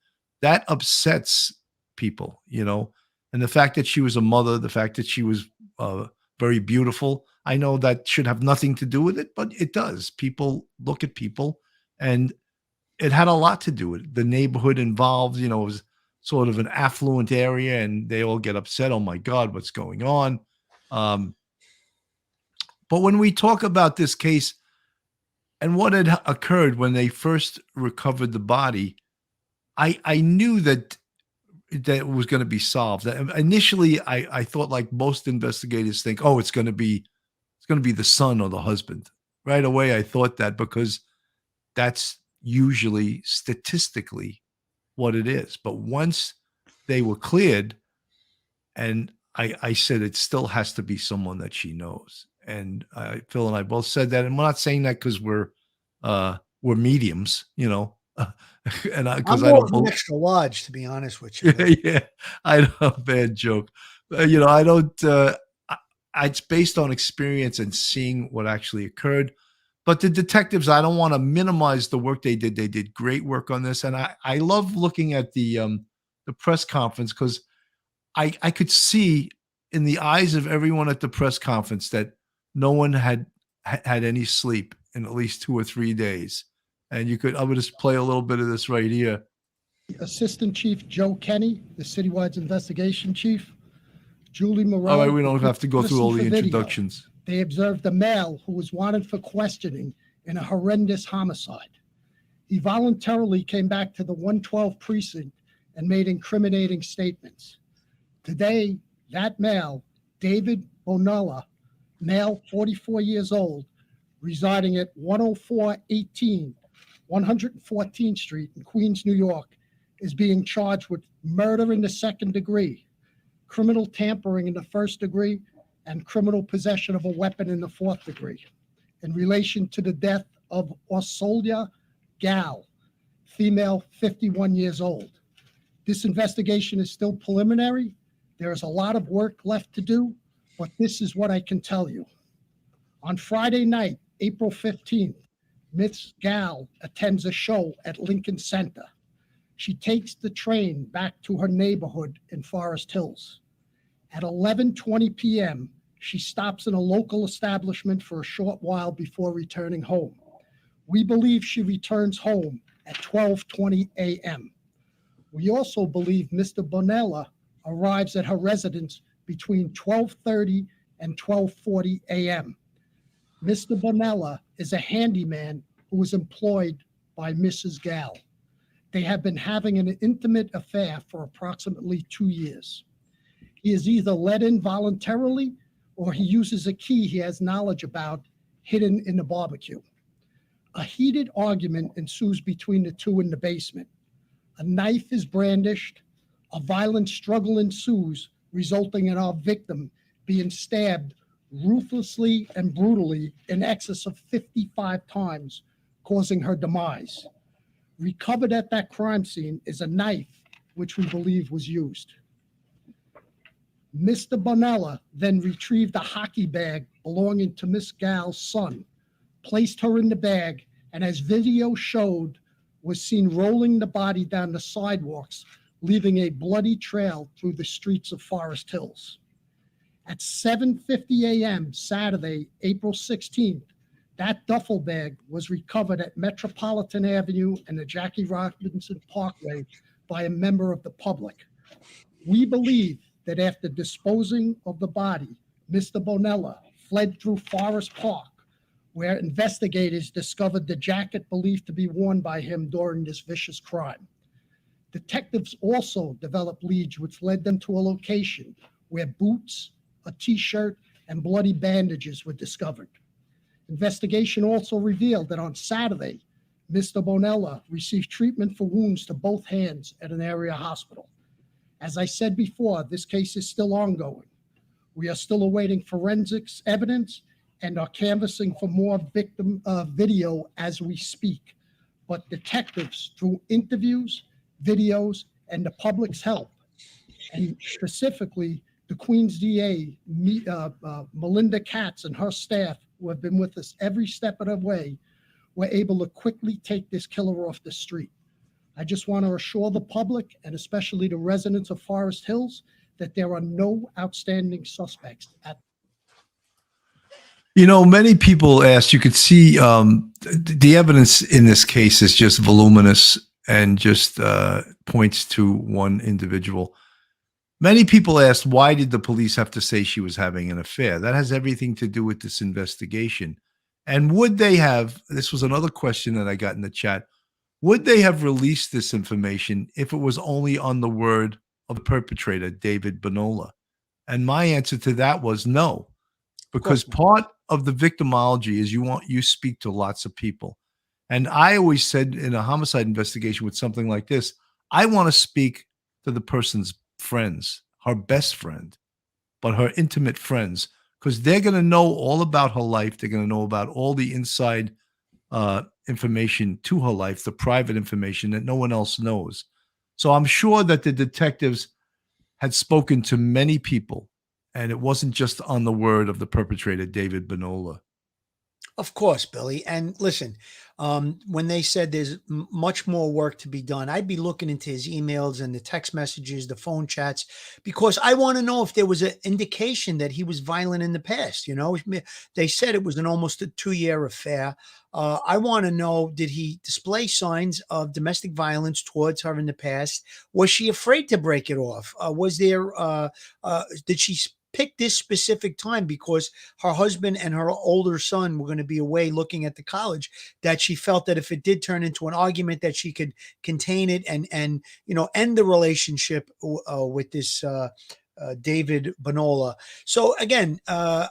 That upsets people, you know. And the fact that she was a mother, the fact that she was very beautiful, I know that should have nothing to do with it, but it does. People look at people, and it had a lot to do with it. The neighborhood involved, you know, was sort of an affluent area, and they all get upset. Oh my God, what's going on? But when we talk about this case and what had occurred when they first recovered the body, I knew that it was going to be solved. Initially, I thought, like most investigators think, oh, it's going to be the son or the husband. Right away, I thought that, because that's usually statistically what it is. But once they were cleared, and I said it still has to be someone that she knows. And Phil and I both said that. And we're not saying that because we're mediums, you know. And because I'm more of an extra large, to be honest with you. Yeah, I know, bad joke. You know, I don't. It's based on experience and seeing what actually occurred. But the detectives, I don't want to minimize the work they did. They did great work on this, and I love looking at the press conference, because I could see in the eyes of everyone at the press conference that no one had any sleep in at least 2 or 3 days. And I'm going to play a little bit of this right here. Assistant Chief Joe Kenny, the citywide investigation chief, Julie Morel. All right, we don't have to go through all the introductions. They observed a male who was wanted for questioning in a horrendous homicide. He voluntarily came back to the 112 precinct and made incriminating statements. Today, that male, David Bonola, male, 44 years old, residing at 10418 114th Street in Queens, New York, is being charged with murder in the second degree, criminal tampering in the first degree, and criminal possession of a weapon in the fourth degree in relation to the death of Orsolya Gaal, female, 51 years old. This investigation is still preliminary. There is a lot of work left to do, but this is what I can tell you. On Friday night, April 15th, Miss Gaal attends a show at Lincoln Center. She takes the train back to her neighborhood in Forest Hills. At 11:20 p.m., she stops in a local establishment for a short while before returning home. We believe she returns home at 12:20 a.m. We also believe Mr. Bonola arrives at her residence between 12:30 and 12:40 a.m. Mr. Bonola is a handyman who was employed by Mrs. Gaal. They have been having an intimate affair for approximately 2 years. He is either let in voluntarily or he uses a key he has knowledge about hidden in the barbecue. A heated argument ensues between the two in the basement. A knife is brandished. A violent struggle ensues, resulting in our victim being stabbed ruthlessly and brutally in excess of 55 times, causing her demise. Recovered at that crime scene is a knife, which we believe was used. Mr. Bonola then retrieved a hockey bag belonging to Miss Gaal's son, placed her in the bag, and as video showed, was seen rolling the body down the sidewalks, leaving a bloody trail through the streets of Forest Hills. At 7:50 a.m. Saturday, April 16th, that duffel bag was recovered at Metropolitan Avenue and the Jackie Robinson Parkway by a member of the public. We believe that after disposing of the body, Mr. Bonola fled through Forest Park, where investigators discovered the jacket believed to be worn by him during this vicious crime. Detectives also developed leads which led them to a location where boots, a t-shirt, and bloody bandages were discovered. Investigation also revealed that on Saturday, Mr. Bonola received treatment for wounds to both hands at an area hospital. As I said before, this case is still ongoing. We are still awaiting forensics evidence and are canvassing for more victim video as we speak. But detectives, through interviews, videos, and the public's help, and specifically the Queens DA, Melinda Katz, and her staff, who have been with us every step of the way, were able to quickly take this killer off the street. I just want to assure the public, and especially the residents of Forest Hills, that there are no outstanding suspects at. You know, many people ask, you could see the evidence in this case is just voluminous and just points to one individual. Many people asked, why did the police have to say she was having an affair? That has everything to do with this investigation. And would they have, this was another question that I got in the chat, would they have released this information if it was only on the word of the perpetrator, David Bonola? And my answer to that was no, because part of the victimology is you speak to lots of people. And I always said in a homicide investigation with something like this, I want to speak to the person's friends, her best friend, but her intimate friends, because they're going to know all about her life. They're going to know about all the inside information to her life, the private information that no one else knows. So I'm sure that the detectives had spoken to many people, and it wasn't just on the word of the perpetrator, David Bonola. Of course, Billy. And listen, when they said there's much more work to be done, I'd be looking into his emails and the text messages, the phone chats, because I want to know if there was an indication that he was violent in the past. You know, they said it was almost a 2-year affair. I want to know, did he display signs of domestic violence towards her in the past? Was she afraid to break it off? Did she pick this specific time because her husband and her older son were going to be away looking at the college, that she felt that if it did turn into an argument that she could contain it and end the relationship with this David Bonola. So again, I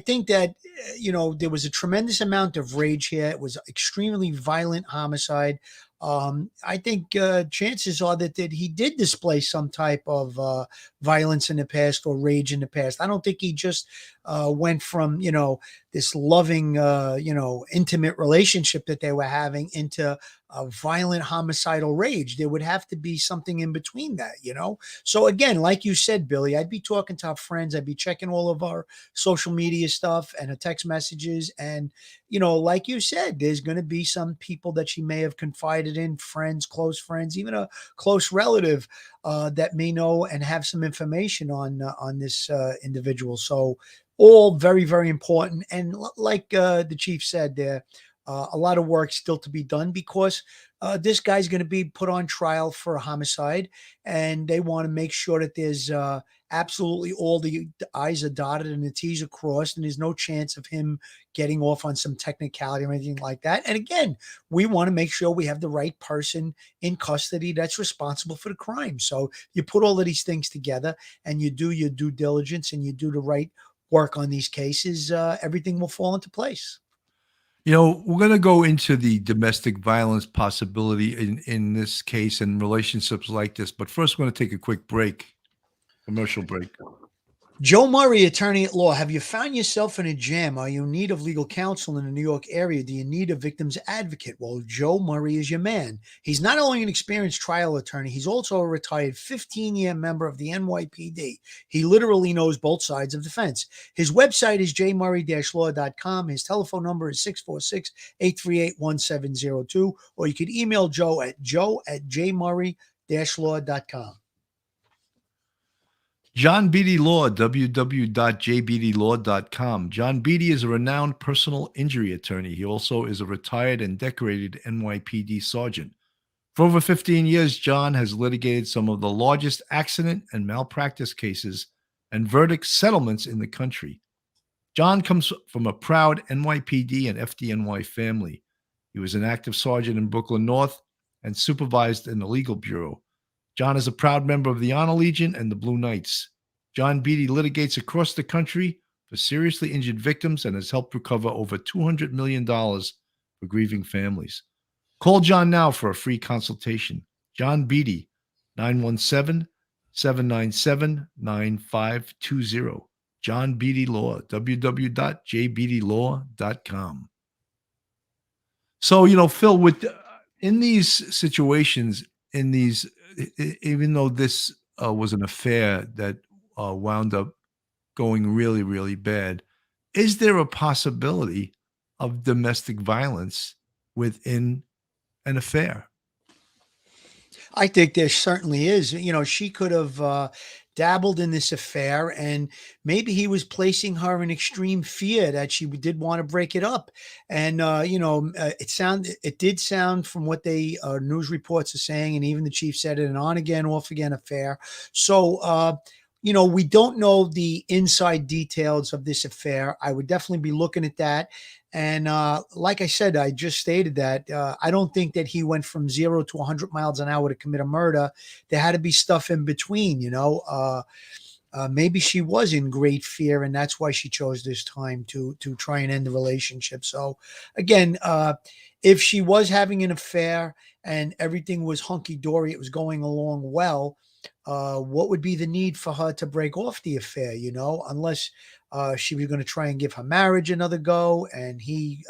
think that there was a tremendous amount of rage here. It was extremely violent homicide. I think chances are that he did display some type of violence in the past or rage in the past. I don't think he just went from, this loving, intimate relationship that they were having into a violent homicidal rage. There would have to be something in between that, So again, like you said, Billy, I'd be talking to our friends. I'd be checking all of our social media stuff and her text messages. And, like you said, there's going to be some people that she may have confided in, friends, close friends, even a close relative that may know and have some information on this individual. So all very, very important. And like the chief said there, a lot of work still to be done because this guy's going to be put on trial for a homicide, and they want to make sure that there's absolutely all the I's are dotted and the T's are crossed, and there's no chance of him getting off on some technicality or anything like that. And again, we want to make sure we have the right person in custody that's responsible for the crime. So you put all of these things together and you do your due diligence and you do the right work on these cases, everything will fall into place. We're going to go into the domestic violence possibility in this case and relationships like this. But first, we're going to take a quick break, commercial break. Joe Murray, attorney at law. Have you found yourself in a jam? Are you in need of legal counsel in the New York area? Do you need a victim's advocate? Well, Joe Murray is your man. He's not only an experienced trial attorney, he's also a retired 15-year member of the NYPD. He literally knows both sides of the fence. His website is jmurray-law.com. His telephone number is 646-838-1702, or you could email Joe at jmurray-law.com. John Beatty Law, www.jbeattylaw.com. John Beatty is a renowned personal injury attorney. He also is a retired and decorated NYPD sergeant. For over 15 years, John has litigated some of the largest accident and malpractice cases and verdict settlements in the country. John comes from a proud NYPD and FDNY family. He was an active sergeant in Brooklyn North and supervised in the legal bureau. John is a proud member of the Honor Legion and the Blue Knights. John Beatty litigates across the country for seriously injured victims and has helped recover over $200 million for grieving families. Call John now for a free consultation. John Beatty, 917-797-9520. John Beatty Law, www.jbeattylaw.com. So, Phil, in these situations, even though this was an affair that wound up going really, really bad, is there a possibility of domestic violence within an affair? I think there certainly is. She could have dabbled in this affair, and maybe he was placing her in extreme fear that she did want to break it up. And it did sound from what they news reports are saying, and even the chief said it, an on again, off again affair. So we don't know the inside details of this affair. I would definitely be looking at that. And like I said, I just stated that I don't think that he went from 0 to 100 miles an hour to commit a murder. There had to be stuff in between, maybe she was in great fear, and that's why she chose this time to try and end the relationship. So again, if she was having an affair and everything was hunky-dory, it was going along well, what would be the need for her to break off the affair, unless she was going to try and give her marriage another go, and he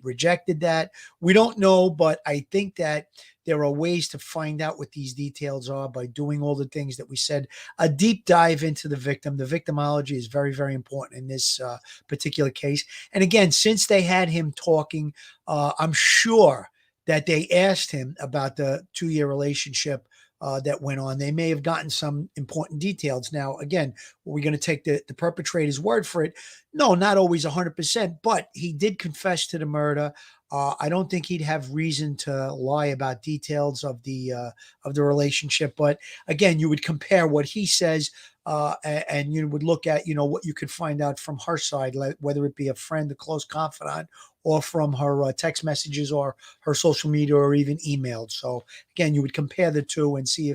rejected that. We don't know, but I think that there are ways to find out what these details are by doing all the things that we said. A deep dive into the victim. The victimology is very, very important in this particular case. And again, since they had him talking, I'm sure that they asked him about the 2-year relationship that went on. They may have gotten some important details. Now, again, are we going to take the perpetrator's word for it? No, not always 100%, but he did confess to the murder. I don't think he'd have reason to lie about details of the relationship. But again, you would compare what he says and you would look at, what you could find out from her side, whether it be a friend, a close confidant, or from her text messages or her social media or even emailed. So again, you would compare the two and see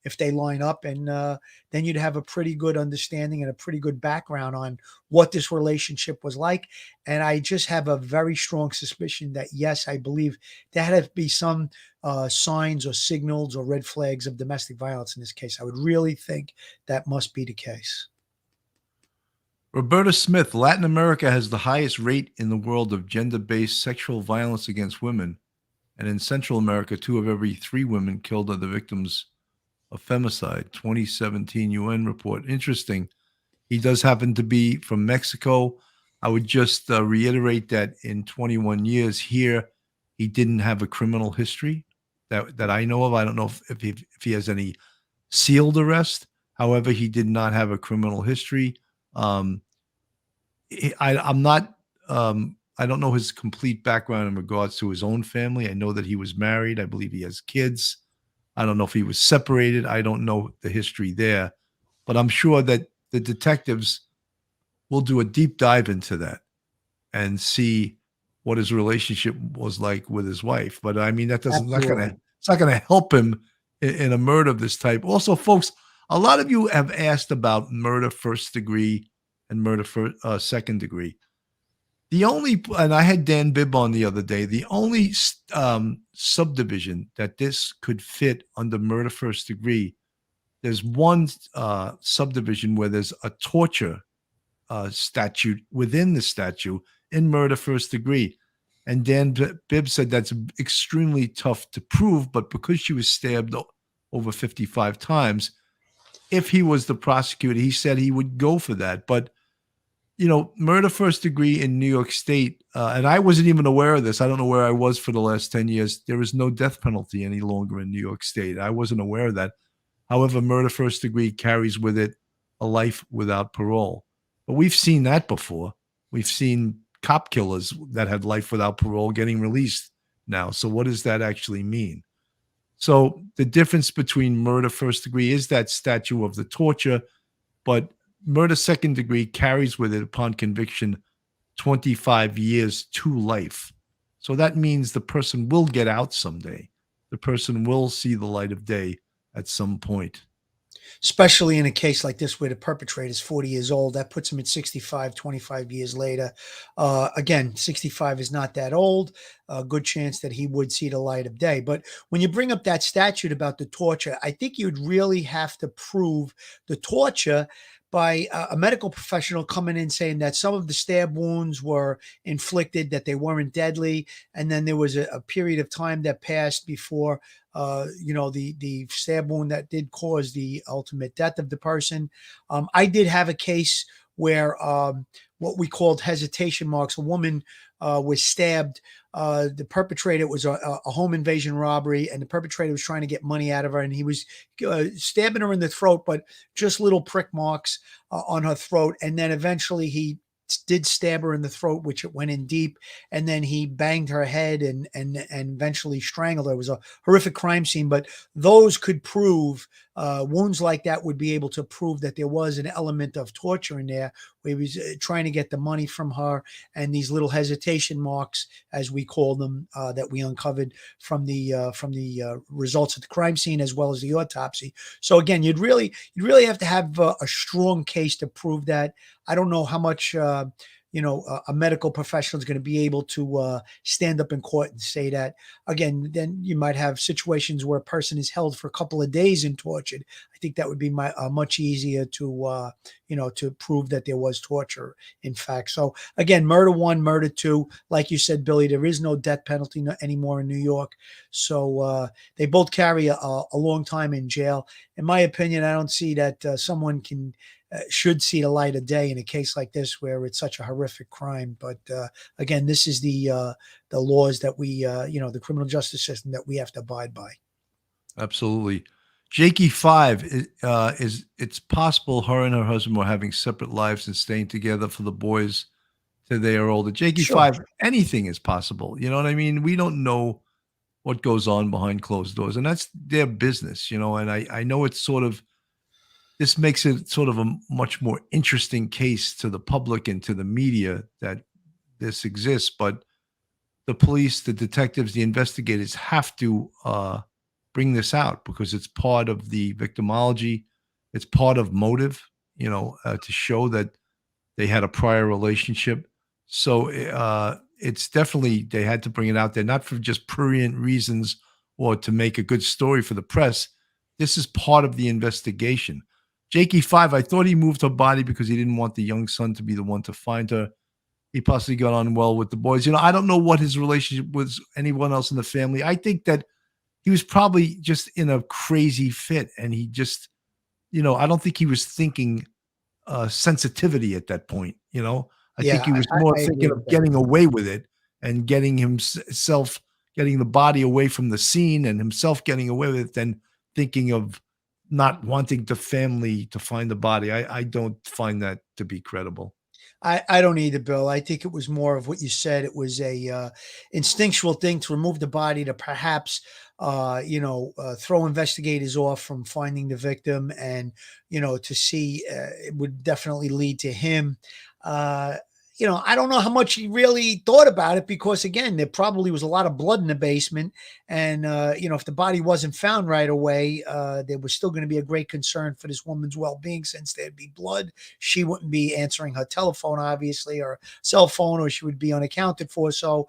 if they line up, and then you'd have a pretty good understanding and a pretty good background on what this relationship was like. And I just have a very strong suspicion that, yes, I believe there had to be some signs or signals or red flags of domestic violence in this case. I would really think that must be the case. Roberta Smith, Latin America has the highest rate in the world of gender-based sexual violence against women. And in Central America, 2 of every 3 women killed are the victims of femicide. 2017 UN report. Interesting. He does happen to be from Mexico. I would just reiterate that in 21 years here, he didn't have a criminal history that I know of. I don't know if he has any sealed arrest. However, he did not have a criminal history. I'm not. I don't know his complete background in regards to his own family. I know that he was married. I believe he has kids. I don't know if he was separated. I don't know the history there, but I'm sure that the detectives will do a deep dive into that and see what his relationship was like with his wife. But I mean, it's not going to help him in a murder of this type. Also, folks, a lot of you have asked about murder first degree and murder for second degree. And I had Dan Bibb on the other day, the only subdivision that this could fit under murder first degree, there's one subdivision where there's a torture statute within the statute in murder first degree. And Dan Bibb said that's extremely tough to prove, but because she was stabbed over 55 times, if he was the prosecutor, he said he would go for that. But murder first degree in New York State, and I wasn't even aware of this. I don't know where I was for the last 10 years. There is no death penalty any longer in New York State. I wasn't aware of that. However, murder first degree carries with it a life without parole. But we've seen that before. We've seen cop killers that had life without parole getting released now. So what does that actually mean? So the difference between murder first degree is that statute of the torture, but murder second degree carries with it upon conviction 25 years to life. So that means the person will get out someday. The person will see the light of day at some point. especially in a case like this where the perpetrator is 40 years old. That puts him at 65, 25 years later. Again, 65 is not that old. A good chance that he would see the light of day. But when you bring up that statute about the torture, I think you'd really have to prove the torture by a medical professional coming in saying that some of the stab wounds were inflicted, that they weren't deadly, and then there was a period of time that passed before the stab wound that did cause the ultimate death of the person. I did have a case where what we called hesitation marks. A woman was stabbed. The perpetrator was a home invasion robbery, and the perpetrator was trying to get money out of her, and he was stabbing her in the throat, but just little prick marks on her throat. And then eventually he did stab her in the throat, which it went in deep, and then he banged her head and eventually strangled her. It was a horrific crime scene, but those could prove wounds like that would be able to prove that there was an element of torture in there, where he was trying to get the money from her, and these little hesitation marks, as we call them, that we uncovered from the results of the crime scene as well as the autopsy. So again, you'd really have to have a strong case to prove that. I don't know how much a medical professional is going to be able to stand up in court and say that. Again, then you might have situations where a person is held for a couple of days and tortured. I think that would be much easier to prove that there was torture, in fact. So again, murder one, murder two, like you said, Billy, there is no death penalty anymore in New York. So they both carry a long time in jail. In my opinion, I don't see that someone should see the light of day in a case like this where it's such a horrific crime. But again, this is the laws that we, the criminal justice system that we have to abide by. Absolutely. Jakey 5 it's possible her and her husband were having separate lives and staying together for the boys till they are older. Jakey Sure. 5, anything is possible. You know what I mean? We don't know what goes on behind closed doors, and that's their business, and I know it's this makes it sort of a much more interesting case to the public and to the media that this exists. But the police, the detectives, the investigators have to bring this out because it's part of the victimology. It's part of motive, to show that they had a prior relationship. So it's definitely, they had to bring it out there, not for just prurient reasons or to make a good story for the press. This is part of the investigation. Jakey 5, I thought he moved her body because he didn't want the young son to be the one to find her. He possibly got on well with the boys. I don't know what his relationship was anyone else in the family. I think that he was probably just in a crazy fit, and he just, I don't think he was thinking sensitivity at that point. I think he was more thinking of getting away with it and getting himself, getting the body away from the scene and himself getting away with it than thinking of not wanting the family to find the body. I don't find that to be credible. I don't either, Bill. I think it was more of what you said. It was a instinctual thing to remove the body to perhaps, throw investigators off from finding the victim, and to see it would definitely lead to him. I don't know how much he really thought about it because, again, there probably was a lot of blood in the basement. And, if the body wasn't found right away, there was still going to be a great concern for this woman's well-being since there'd be blood. She wouldn't be answering her telephone, obviously, or cell phone, or she would be unaccounted for. So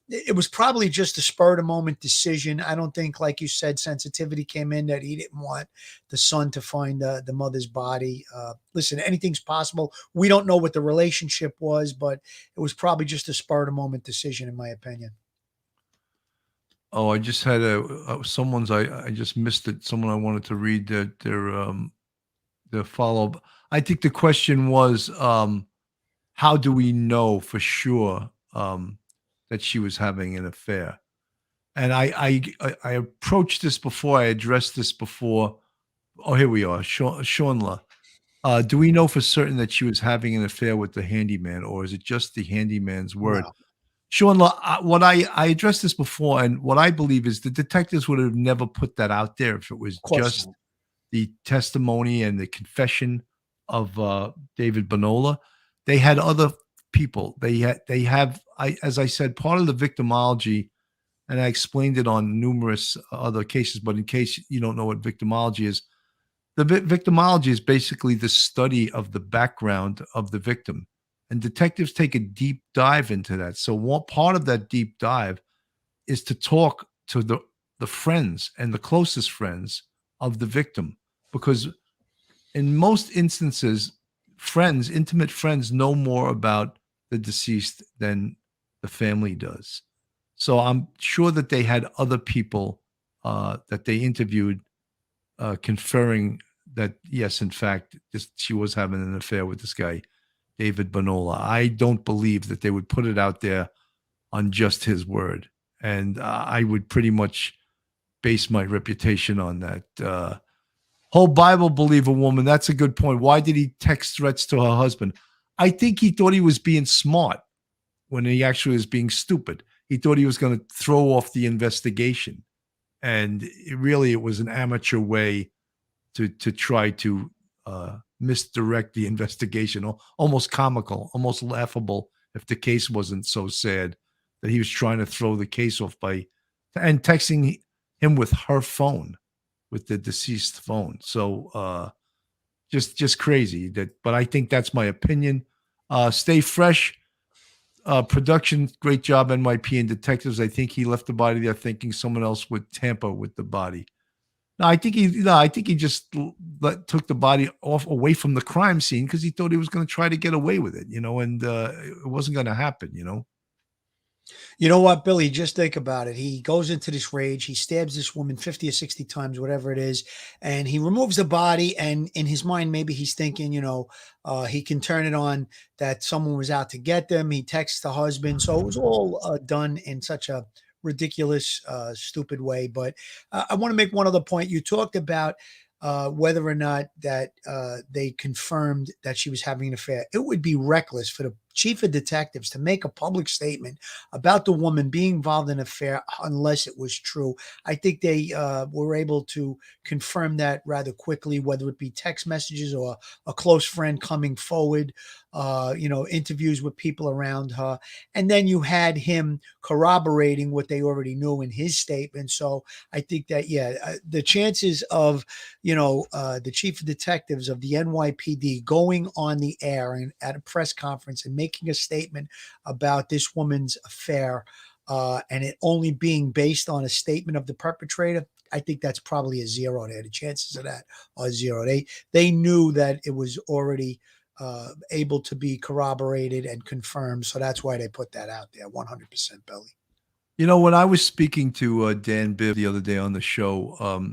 it was probably just a spur of the moment decision. I don't think, like you said, sensitivity came in that he didn't want the son to find the mother's body. Listen, anything's possible. We don't know what the relationship was, but it was probably just a spur of the moment decision, in my opinion. Oh, I just had someone's, I just missed it. Someone I wanted to read their follow-up. I think the question was, how do we know for sure that she was having an affair? And I approached this before. I addressed this before. Oh, here we are. Shawnla. Do we know for certain that she was having an affair with the handyman, or is it just the handyman's word? No. Shawnla, what I addressed this before, and what I believe is the detectives would have never put that out there if it was just the testimony and the confession of David Bonola. They had other people. They have, as I said, part of the victimology, and I explained it on numerous other cases, but in case you don't know what victimology is, The victimology is basically the study of the background of the victim, and detectives take a deep dive into that. So one part of that deep dive is to talk to the friends and the closest friends of the victim, because in most instances, friends, intimate friends, know more about the deceased than the family does. So I'm sure that they had other people that they interviewed conferring that, yes, in fact, she was having an affair with this guy, David Bonola. I don't believe that they would put it out there on just his word. And I would pretty much base my reputation on that. Whole Bible believer woman, that's a good point. Why did he text threats to her husband? I think he thought he was being smart when he actually was being stupid. He thought he was going to throw off the investigation. And it was an amateur way to try to misdirect the investigation, almost comical, almost laughable if the case wasn't so sad, that he was trying to throw the case off and texting him with her phone, with the deceased phone. So just crazy. But I think that's my opinion. Stay fresh. Production, great job, NYPD and detectives. I think he left the body there thinking someone else would tamper with the body. I think he just took the body away from the crime scene because he thought he was going to try to get away with it, and it wasn't going to happen, You know what, Billy? Just think about it. He goes into this rage. He stabs this woman 50 or 60 times, whatever it is, and he removes the body. And in his mind, maybe he's thinking, he can turn it on that someone was out to get them. He texts the husband. So it was all done in such a ridiculous, stupid way. But I want to make one other point. You talked about whether or not that they confirmed that she was having an affair. It would be reckless for the chief of detectives to make a public statement about the woman being involved in an affair unless it was true. I think they were able to confirm that rather quickly, whether it be text messages or a close friend coming forward, interviews with people around her. And then you had him corroborating what they already knew in his statement. So I think that, the chances of, the chief of detectives of the NYPD going on the air and at a press conference and making a statement about this woman's affair and it only being based on a statement of the perpetrator, I think that's probably a zero there. The chances of that are zero. They knew that it was already able to be corroborated and confirmed. So that's why they put that out there. 100%, Billy. When I was speaking to Dan Bibb the other day on the show,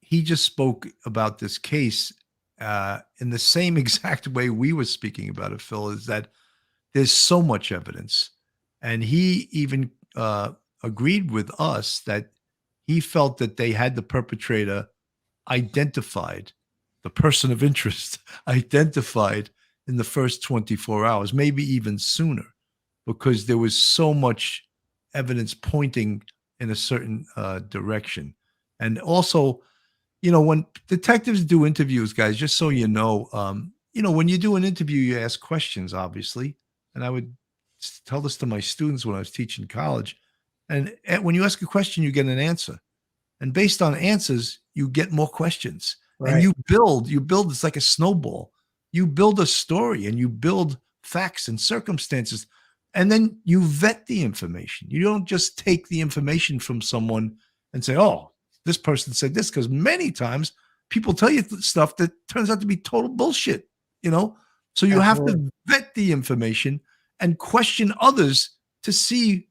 he just spoke about this case in the same exact way we were speaking about it, Phil, is that there's so much evidence. And he even agreed with us that he felt that they had the perpetrator identified, the person of interest identified in the first 24 hours, maybe even sooner, because there was so much evidence pointing in a certain direction. And also, when detectives do interviews, guys, just so you know, when you do an interview, you ask questions, obviously. And I would tell this to my students when I was teaching college. And when you ask a question, you get an answer. And based on answers, you get more questions. Right. And you build, it's like a snowball. You build a story and you build facts and circumstances. And then you vet the information. You don't just take the information from someone and say, oh, this person said this, because many times people tell you stuff that turns out to be total bullshit, So you have to vet the information and question others to see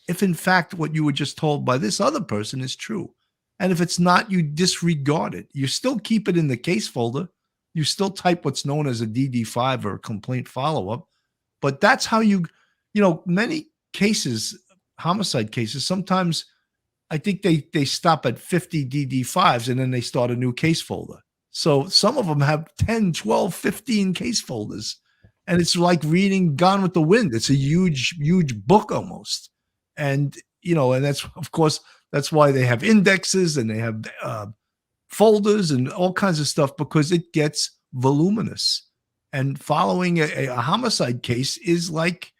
if, in fact, what you were just told by this other person is true. And if it's not, you disregard it. You still keep it in the case folder. You still type what's known as a DD5 or a complaint follow-up. But that's how many cases, homicide cases, sometimes I think they stop at 50 DD5s and then they start a new case folder. So some of them have 10, 12, 15 case folders. And it's like reading Gone with the Wind. It's a huge, huge book almost. And, and that's, of course, that's why they have indexes and they have folders and all kinds of stuff, because it gets voluminous. And following a homicide case is like,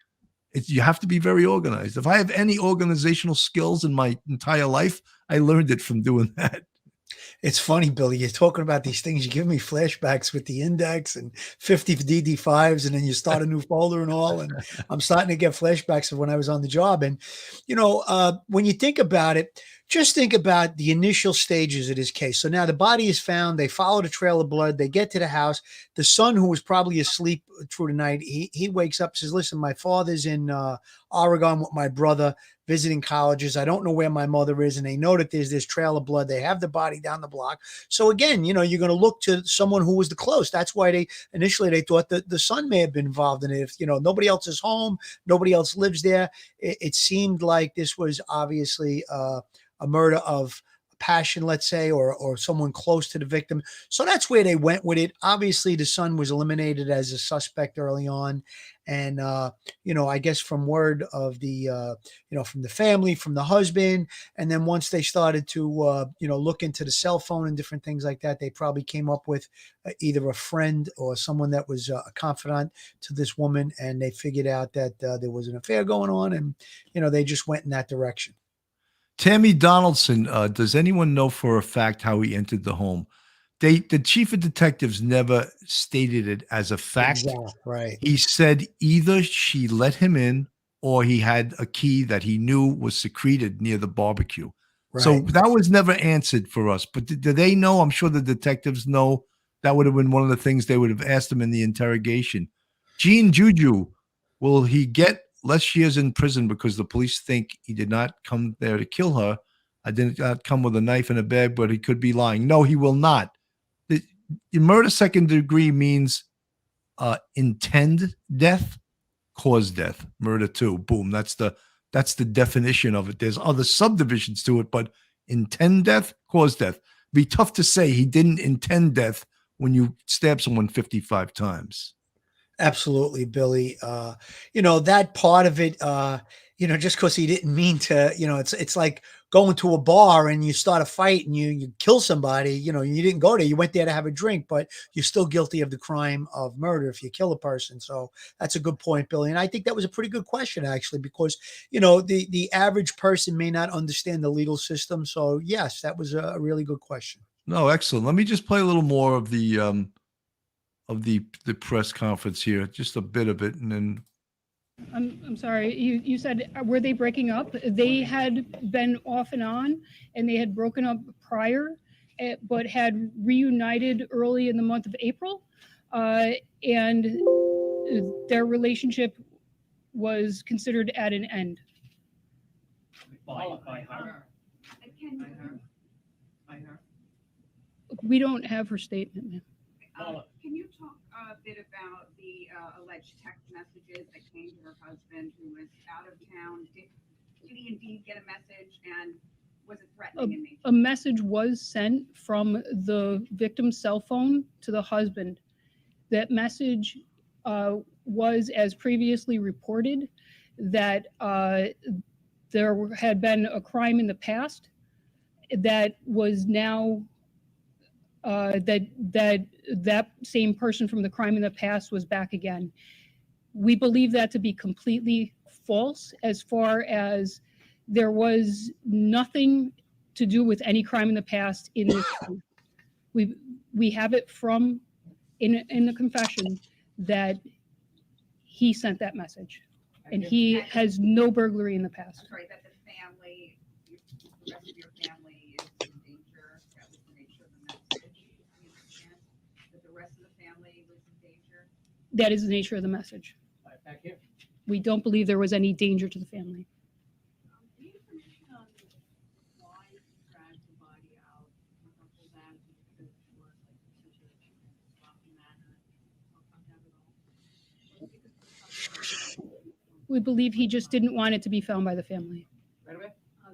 you have to be very organized. If I have any organizational skills in my entire life, I learned it from doing that. It's funny, Billy. You're talking about these things. You give me flashbacks with the index and 50 DD5s, and then you start a new folder and all. And I'm starting to get flashbacks of when I was on the job. And, when you think about it, just think about the initial stages of this case. So now the body is found. They follow the trail of blood. They get to the house. The son, who was probably asleep through the night, he wakes up and says, listen, my father's in Oregon with my brother visiting colleges. I don't know where my mother is. And they know that there's this trail of blood. They have the body down the block. So again, you're going to look to someone who was the close. That's why they thought that the son may have been involved in it. If, nobody else is home, nobody else lives there. It seemed like this was obviously a murder of passion, let's say, or someone close to the victim. So that's where they went with it. Obviously, the son was eliminated as a suspect early on. And, I guess from word of the, from the family, from the husband. And then once they started to, look into the cell phone and different things like that, they probably came up with either a friend or someone that was a confidant to this woman. And they figured out that there was an affair going on, and, they just went in that direction. Tammy Donaldson, does anyone know for a fact how he entered the home? The chief of detectives never stated it as a fact. Exactly, right. He said either she let him in or he had a key that he knew was secreted near the barbecue. Right. So that was never answered for us. But do they know? I'm sure the detectives know. That would have been one of the things they would have asked him in the interrogation. Gene Juju, will he get less years in prison because the police think he did not come there to kill her? I did not come with a knife in a bag, but he could be lying. No, he will not. The murder second degree means intend death, cause death. Murder two, boom. That's the definition of it. There's other subdivisions to it, but intend death, cause death. Be tough to say he didn't intend death when you stab someone 55 times. Absolutely, Billy. That part of it, just because he didn't mean to, it's like going to a bar and you start a fight and you kill somebody, you didn't go there. You went there to have a drink, but you're still guilty of the crime of murder if you kill a person. So that's a good point, Billy. And I think that was a pretty good question, actually, because, the average person may not understand the legal system. So yes, that was a really good question. No, excellent. Let me just play a little more of the press conference here, just a bit of it, and then. I'm sorry. You said, were they breaking up? They had been off and on, and they had broken up prior, but had reunited early in the month of April, and their relationship was considered at an end. By her. We don't have her statement, ma'am. Can you talk a bit about the alleged text messages that came to her husband who was out of town? Did he indeed get a message, and was it threatening in nature? A message was sent from the victim's cell phone to the husband. That message was, as previously reported, that there had been a crime in the past that was now that same person from the crime in the past was back again. We believe that to be completely false, as far as there was nothing to do with any crime in the past in this case. We have it from in the confession that he sent that message, and he has no burglary in the past. I'm sorry, that the family, the rest of your family is in danger. That was the nature of the message. You understand that the rest of the family was in danger? That is the nature of the message. Back here. We don't believe there was any danger to the family. Any information on why you dragged the body out and pulled that because it was like such a sloppy manner? We believe he just didn't want it to be found by the family. Right away?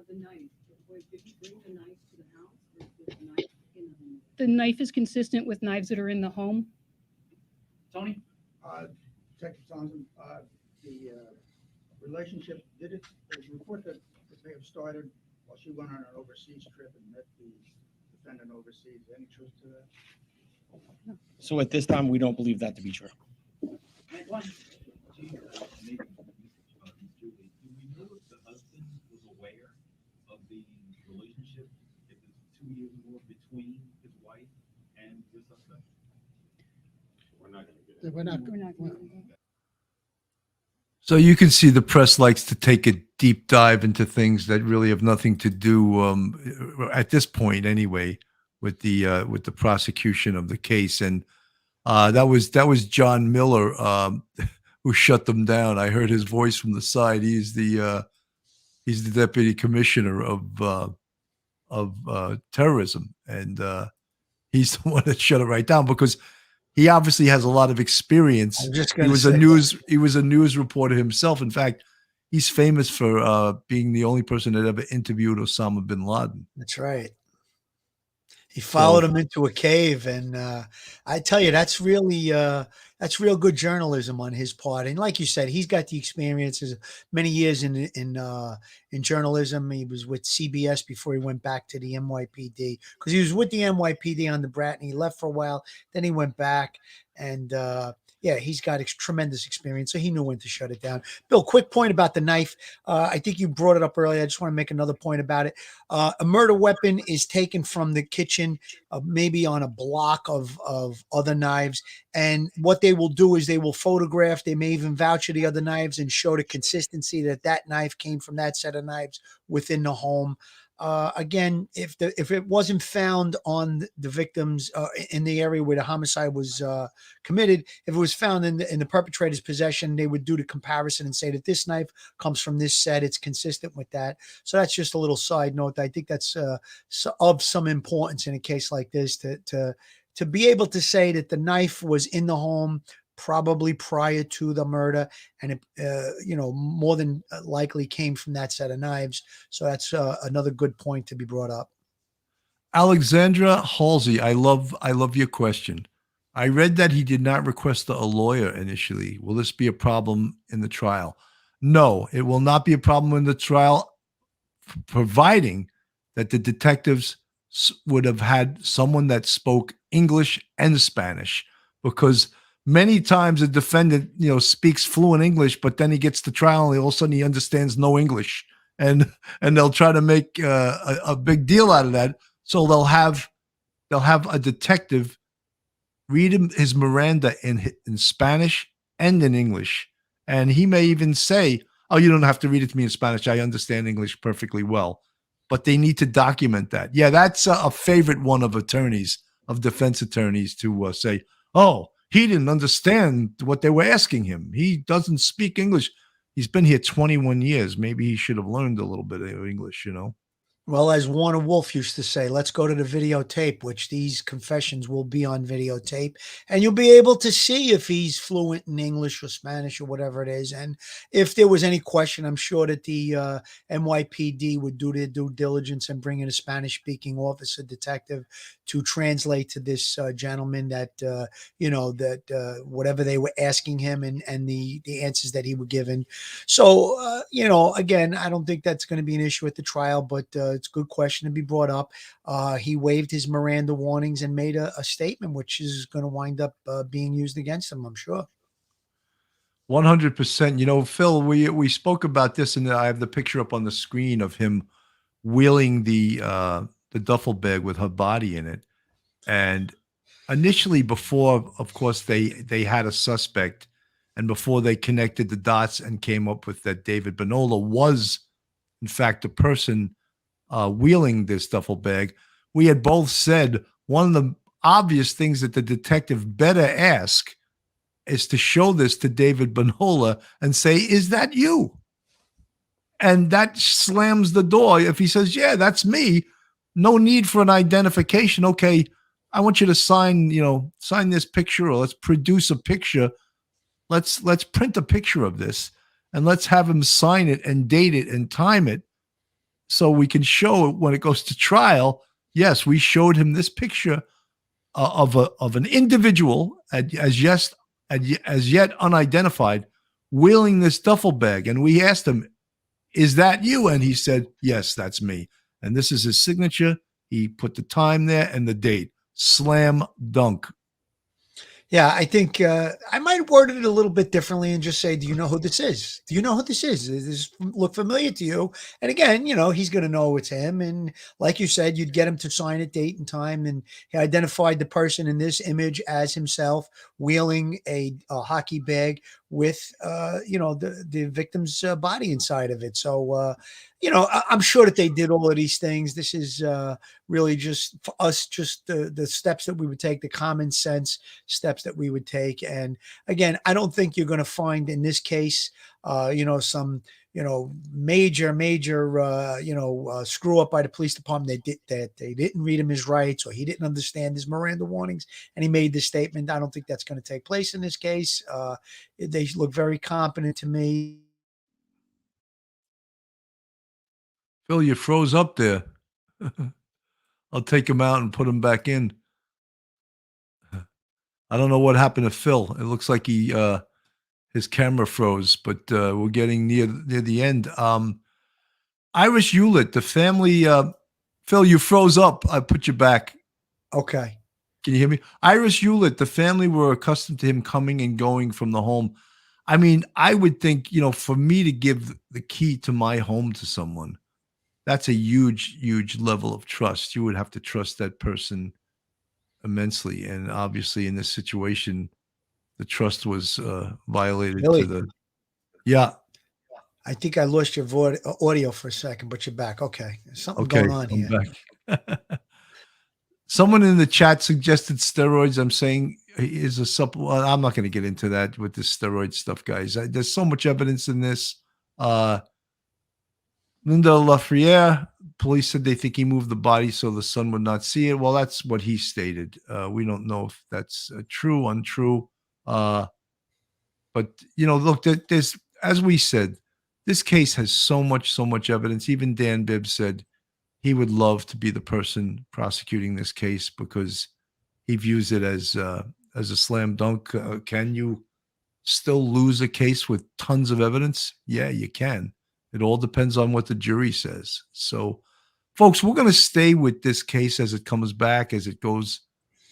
The knife. Did he bring the knife to the house, or was the knife in the home? The knife is consistent with knives that are in the home. Tony? Detective Thompson, the relationship, there's a report that they have started while she went on an overseas trip and met the defendant overseas. Any truth to that? So at this time, we don't believe that to be true. Do we know if the husband was aware of the relationship, if the two media involved between his wife and the suspect? We're not going to get it. We're not. So you can see the press likes to take a deep dive into things that really have nothing to do, at this point anyway, with the prosecution of the case. And that was John Miller who shut them down. I heard his voice from the side. He's the deputy commissioner of terrorism, and he's the one that shut it right down because he obviously has a lot of experience. He was a news reporter himself. In fact, he's famous for being the only person that ever interviewed Osama bin Laden. That's right. He followed him into a cave, and I tell you, that's real good journalism on his part. And like you said, he's got the experiences, many years in journalism. He was with CBS before he went back to the NYPD, because he was with the NYPD on the Brat, and he left for a while. Then he went back, and yeah, he's got tremendous experience, so he knew when to shut it down. Bill, quick point about the knife. I think you brought it up earlier. I just want to make another point about it. A murder weapon is taken from the kitchen, maybe on a block of other knives. And what they will do is they will photograph, they may even voucher the other knives and show the consistency that knife came from that set of knives within the home. Again, if it wasn't found on the victims in the area where the homicide was committed, if it was found in the perpetrator's possession, they would do the comparison and say that this knife comes from this set. It's consistent with that. So that's just a little side note. I think that's of some importance in a case like this to be able to say that the knife was in the home probably prior to the murder, and it more than likely came from that set of knives. So that's another good point to be brought up. Alexandra Halsey, I love your question. I read that he did not request a lawyer initially. Will this be a problem in the trial? No, it will not be a problem in the trial, providing that the detectives would have had someone that spoke English and Spanish, because many times a defendant, speaks fluent English, but then he gets to trial and all of a sudden he understands no English, and they'll try to make a big deal out of that. So they'll have a detective read him his Miranda in Spanish and in English, and he may even say, "Oh, you don't have to read it to me in Spanish. I understand English perfectly well." But they need to document that. Yeah, that's a favorite one of attorneys, of defense attorneys, to say, "Oh, he didn't understand what they were asking him. He doesn't speak English. He's been here 21 years. Maybe he should have learned a little bit of English, Well, as Warner Wolf used to say, let's go to the videotape, which these confessions will be on videotape, and you'll be able to see if he's fluent in English or Spanish or whatever it is. And if there was any question, I'm sure that the NYPD would do their due diligence and bring in a Spanish-speaking officer detective to translate to this gentleman that, whatever they were asking him and the answers that he was given. So, again, I don't think that's going to be an issue at the trial, but it's a good question to be brought up. He waived his Miranda warnings and made a statement, which is going to wind up being used against him, I'm sure. 100%. Phil, we spoke about this, and I have the picture up on the screen of him wheeling the duffel bag with her body in it. And initially, before, of course, they had a suspect, and before they connected the dots and came up with that David Bonola was, in fact, the person wheeling this duffel bag, we had both said one of the obvious things that the detective better ask is to show this to David Bonola and say, "Is that you?" And that slams the door. If he says, "Yeah, that's me," no need for an identification. Okay, I want you to sign this picture, or let's produce a picture. Let's print a picture of this, and let's have him sign it and date it and time it, so we can show it when it goes to trial. Yes, we showed him this picture of an individual as yet unidentified wheeling this duffel bag, and we asked him, "Is that you?" And he said, "Yes, that's me." And this is his signature. He put the time there and the date. Slam dunk. Yeah, I think I might have worded it a little bit differently and just say, "Do you know who this is? Do you know who this is? Does this look familiar to you?" And again, he's going to know it's him. And like you said, you'd get him to sign a date and time, and he identified the person in this image as himself, wheeling a hockey bag with, the victim's body inside of it. So, I'm sure that they did all of these things. This is really just for us, just the steps that we would take, the common sense steps that we would take. And again, I don't think you're going to find in this case, some, major, screw up by the police department. They didn't read him his rights, or he didn't understand his Miranda warnings, and he made this statement. I don't think that's going to take place in this case. They look very competent to me. Phil, you froze up there. I'll take him out and put him back in. I don't know what happened to Phil. It looks like his camera froze, but we're getting near the end. Irish Hewlett, the family. Phil, you froze up. I put you back. Okay. Can you hear me? Irish Hewlett, the family were accustomed to him coming and going from the home. I mean, I would think, for me to give the key to my home to someone, that's a huge, huge level of trust. You would have to trust that person immensely. And obviously in this situation, the trust was violated Really? to the, yeah. I think I lost your audio for a second, but you're back. Okay. There's something Okay, going on I'm here. back. Someone in the chat suggested steroids. I'm saying is a supplement. I'm not going to get into that with this steroid stuff, guys. There's so much evidence in this. Linda Lafreniere, police said they think he moved the body so the son would not see it. Well, that's what he stated. We don't know if that's true, untrue. But look, there's, as we said, this case has so much evidence. Even Dan Bibbs said he would love to be the person prosecuting this case because he views it as a slam dunk. Can you still lose a case with tons of evidence? Yeah, you can. It all depends on what the jury says. So, folks, we're going to stay with this case as it comes back, as it goes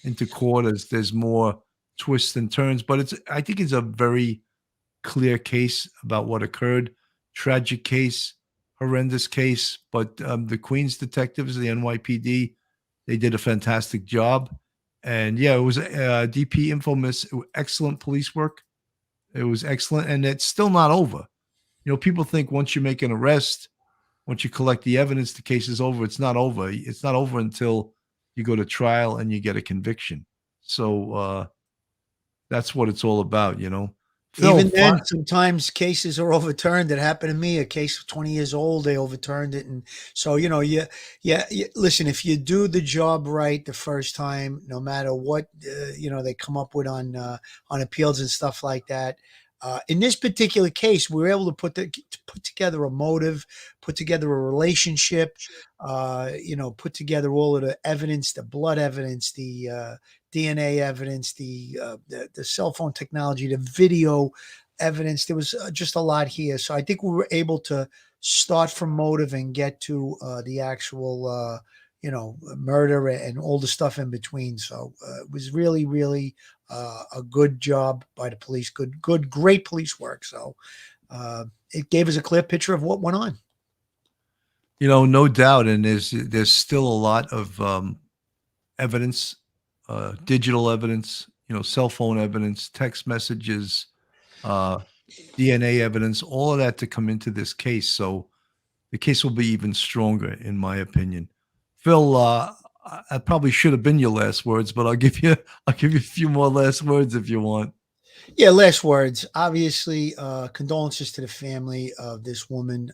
into court, as there's more twists and turns. But I think it's a very clear case about what occurred. Tragic case, horrendous case. But the Queens detectives, the NYPD, they did a fantastic job. And yeah, it was DP Infamous. Excellent police work. It was excellent. And it's still not over. People think once you make an arrest, once you collect the evidence, the case is over. It's not over. It's not over until you go to trial and you get a conviction. So that's what it's all about, Phil, Even then, sometimes cases are overturned. It happened to me. A case 20 years old, they overturned it. And so, listen, if you do the job right the first time, no matter what, they come up with on appeals and stuff like that. In this particular case, we were able to put together a motive, put together a relationship, put together all of the evidence, the blood evidence, the DNA evidence, the cell phone technology, the video evidence. There was just a lot here. So I think we were able to start from motive and get to the actual, murder and all the stuff in between. So it was really, really a good job by the police. Great police work. So it gave us a clear picture of what went on. No doubt. And there's still a lot of evidence, digital evidence, cell phone evidence, text messages, DNA evidence, all of that to come into this case. So the case will be even stronger, in my opinion. Phil, I probably should have been your last words, but I'll give you a few more last words if you want. Yeah, last words. Obviously, condolences to the family of this woman.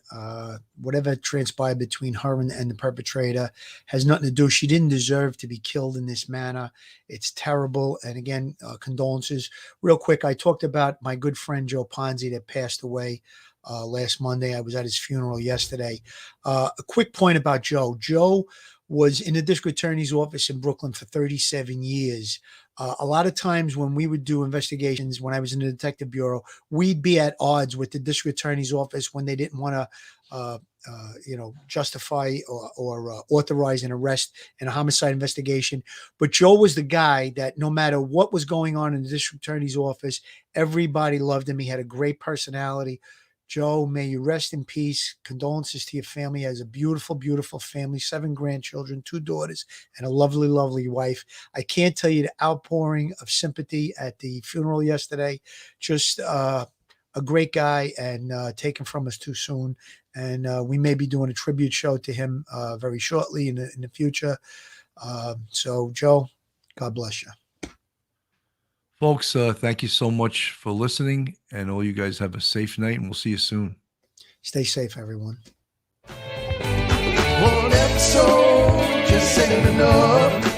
Whatever transpired between her and the perpetrator has nothing to do. She didn't deserve to be killed in this manner. It's terrible. And again, condolences. Real quick, I talked about my good friend Joe Ponzi that passed away last Monday. I was at his funeral yesterday. A quick point about Joe. Joe was in the district attorney's office in Brooklyn for 37 years. A lot of times when we would do investigations, when I was in the detective bureau, we'd be at odds with the district attorney's office when they didn't want to justify or authorize an arrest in a homicide investigation. But Joe was the guy that no matter what was going on in the district attorney's office, everybody loved him. He had a great personality. Joe, may you rest in peace. Condolences to your family. He has a beautiful, beautiful family, 7 grandchildren, 2 daughters, and a lovely, lovely wife. I can't tell you the outpouring of sympathy at the funeral yesterday. Just a great guy, and taken from us too soon. And we may be doing a tribute show to him very shortly in the future. So, Joe, God bless you. Folks, thank you so much for listening, and all you guys have a safe night, and we'll see you soon. Stay safe, everyone. One episode just ain't enough.